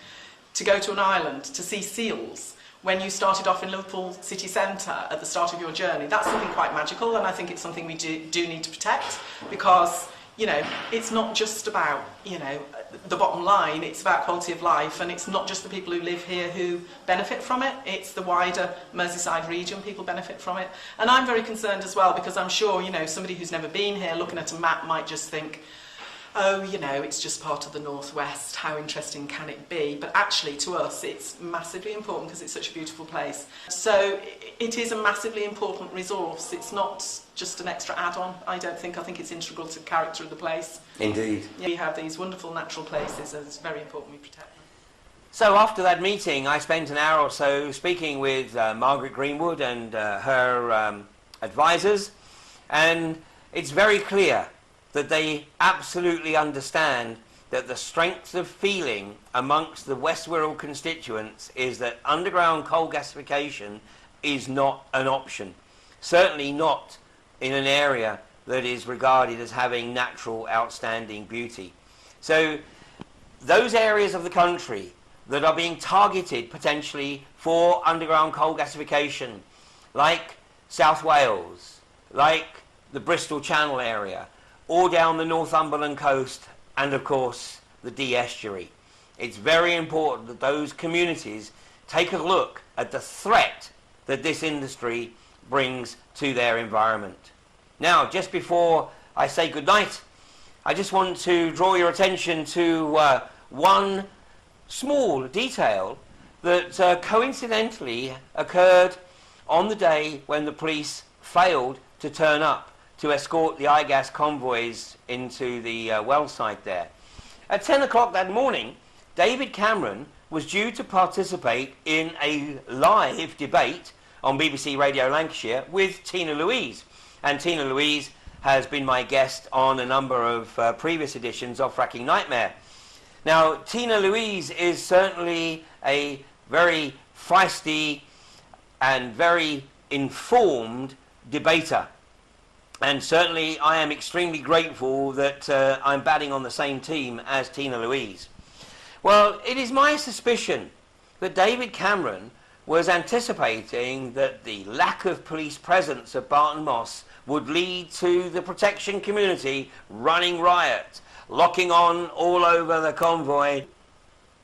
to go to an island, to see seals. When you started off in Liverpool city centre at the start of your journey, that's something quite magical, and I think it's something we do need to protect, because, you know, it's not just about, you know, the bottom line, it's about quality of life, and it's not just the people who live here who benefit from it, it's the wider Merseyside region, people benefit from it. And I'm very concerned as well, because I'm sure, you know, somebody who's never been here looking at a map might just think, oh, you know, it's just part of the northwest, how interesting can it be? But actually, to us, it's massively important because it's such a beautiful place. So it is a massively important resource. It's not just an extra add-on, I don't think. I think it's integral to the character of the place. Indeed. We have these wonderful natural places, and it's very important we protect them. So after that meeting, I spent an hour or so speaking with Margaret Greenwood and her advisors, and it's very clear that they absolutely understand that the strength of feeling amongst the West Wirral constituents is that underground coal gasification is not an option. Certainly not in an area that is regarded as having natural outstanding beauty. So those areas of the country that are being targeted potentially for underground coal gasification, like South Wales, like the Bristol Channel area, or down the Northumberland coast, and of course the Dee estuary. It's very important that those communities take a look at the threat that this industry brings to their environment. Now, just before I say goodnight, I just want to draw your attention to one small detail that coincidentally occurred on the day when the police failed to turn up to escort the IGAS convoys into the well site there. At 10 o'clock that morning, David Cameron was due to participate in a live debate on BBC Radio Lancashire with Tina Louise. And Tina Louise has been my guest on a number of previous editions of Fracking Nightmare. Now, Tina Louise is certainly a very feisty and very informed debater. And certainly I am extremely grateful that I'm batting on the same team as Tina Louise. Well, it is my suspicion that David Cameron was anticipating that the lack of police presence at Barton Moss would lead to the protection community running riot, locking on all over the convoy,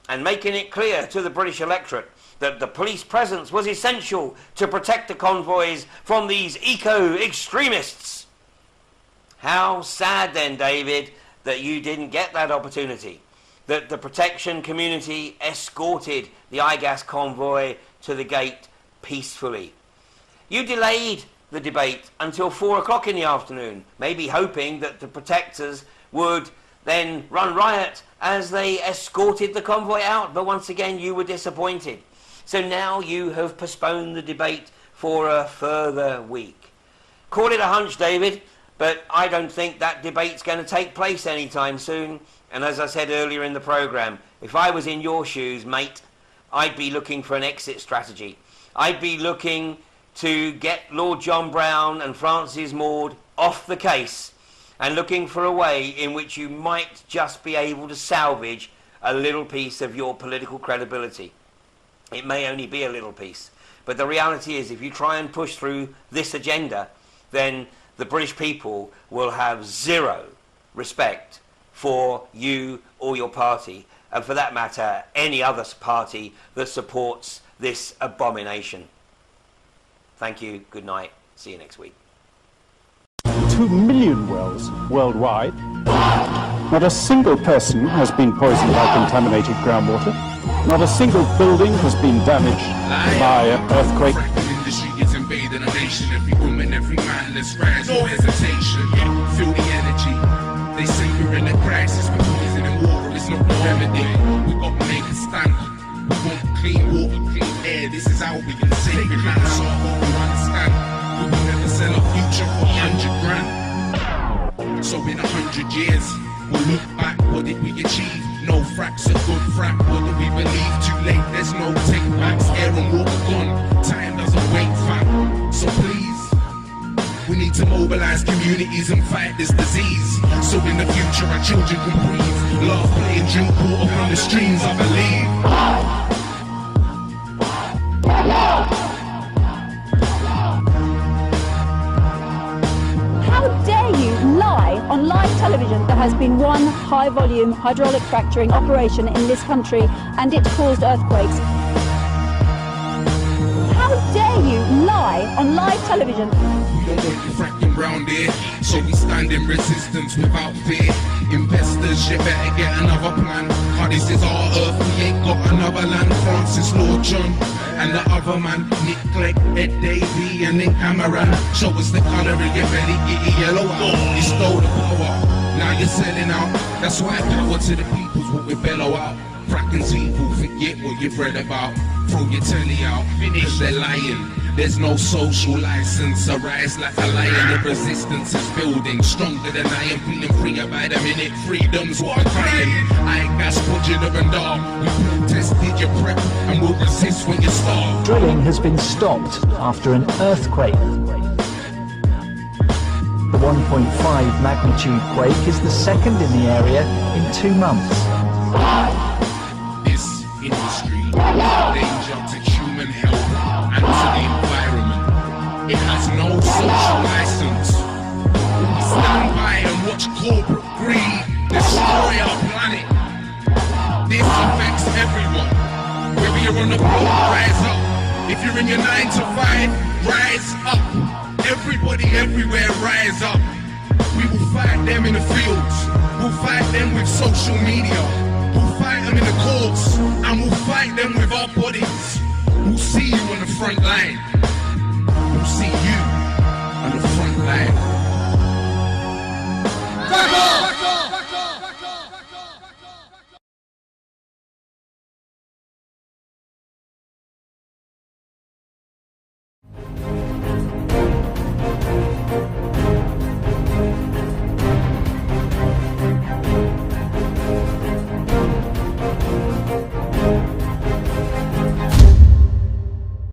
and making it clear to the British electorate that the police presence was essential to protect the convoys from these eco-extremists. How sad then, David, that you didn't get that opportunity, that the protection community escorted the IGAS convoy to the gate peacefully. You delayed the debate until 4 o'clock in the afternoon, maybe hoping that the protectors would then run riot as they escorted the convoy out, but once again you were disappointed. So now you have postponed the debate for a further week. Call it a hunch, David, but I don't think that debate's going to take place anytime soon. And as I said earlier in the programme, if I was in your shoes, mate, I'd be looking for an exit strategy. I'd be looking to get Lord John Brown and Francis Maude off the case and looking for a way in which you might just be able to salvage a little piece of your political credibility. It may only be a little piece, but the reality is if you try and push through this agenda, then the British people will have zero respect for you or your party, and for that matter, any other party that supports this abomination. Thank you, good night, see you next week. 2 million wells worldwide. Not a single person has been poisoned by contaminated groundwater. Not a single building has been damaged by an earthquake. in a nation. Every woman, every man, let's rise, no hesitation. Feel the energy. They say we're in a crisis, but poison and water is not the remedy. We got to make a stand. We want clean water, clean air. This is how we can save it. Man, so I hope you understand. We will never sell our future for 100 grand. So in 100 years, we'll look back. What did we achieve? No frack's a good frack. What do we believe? Too late. There's no take backs. Air and water gone. Time doesn't wait, fam. So please, we need to mobilize communities and fight this disease. So in the future our children can breathe, laugh, play and drink water from the streams, I believe. How dare you lie on live television? There has been one high volume hydraulic fracturing operation in this country and it caused earthquakes. How dare you lie on live television? We don't want you fracking round here, so we stand in resistance without fear. Investors, you better get another plan. How this is our earth, we ain't got another land. Francis Lord John and the other man, Nick Clegg, Ed Davey and then Cameron. Show us the colour of your belly, get it yellow out. You stole the power, now you're selling out. That's why power to the people's what we bellow out. Fracking's evil, forget what you've read about. Throw your telly out, finish, they're lying. There's no social license, arise like a lion. The resistance is building, stronger than I am, feeling freer by the minute. Freedom's what I'm crying. I ain't gas, modular and dark. We protested your prep and we'll resist when you start. Drilling has been stopped after an earthquake. The 1.5 magnitude quake is the second in the area in 2 months. This industry is a danger to human health and to the environment. It has no social license. We stand by and watch corporate greed destroy our planet. This affects everyone. Whether you're on the block, rise up. If you're in your 9 to 5, rise up. Everybody everywhere, rise up. We will fight them in the fields. We'll fight them with social media. We'll fight them in the courts. And we'll fight them with our bodies. We'll see you on the front line. We'll see you on the front line.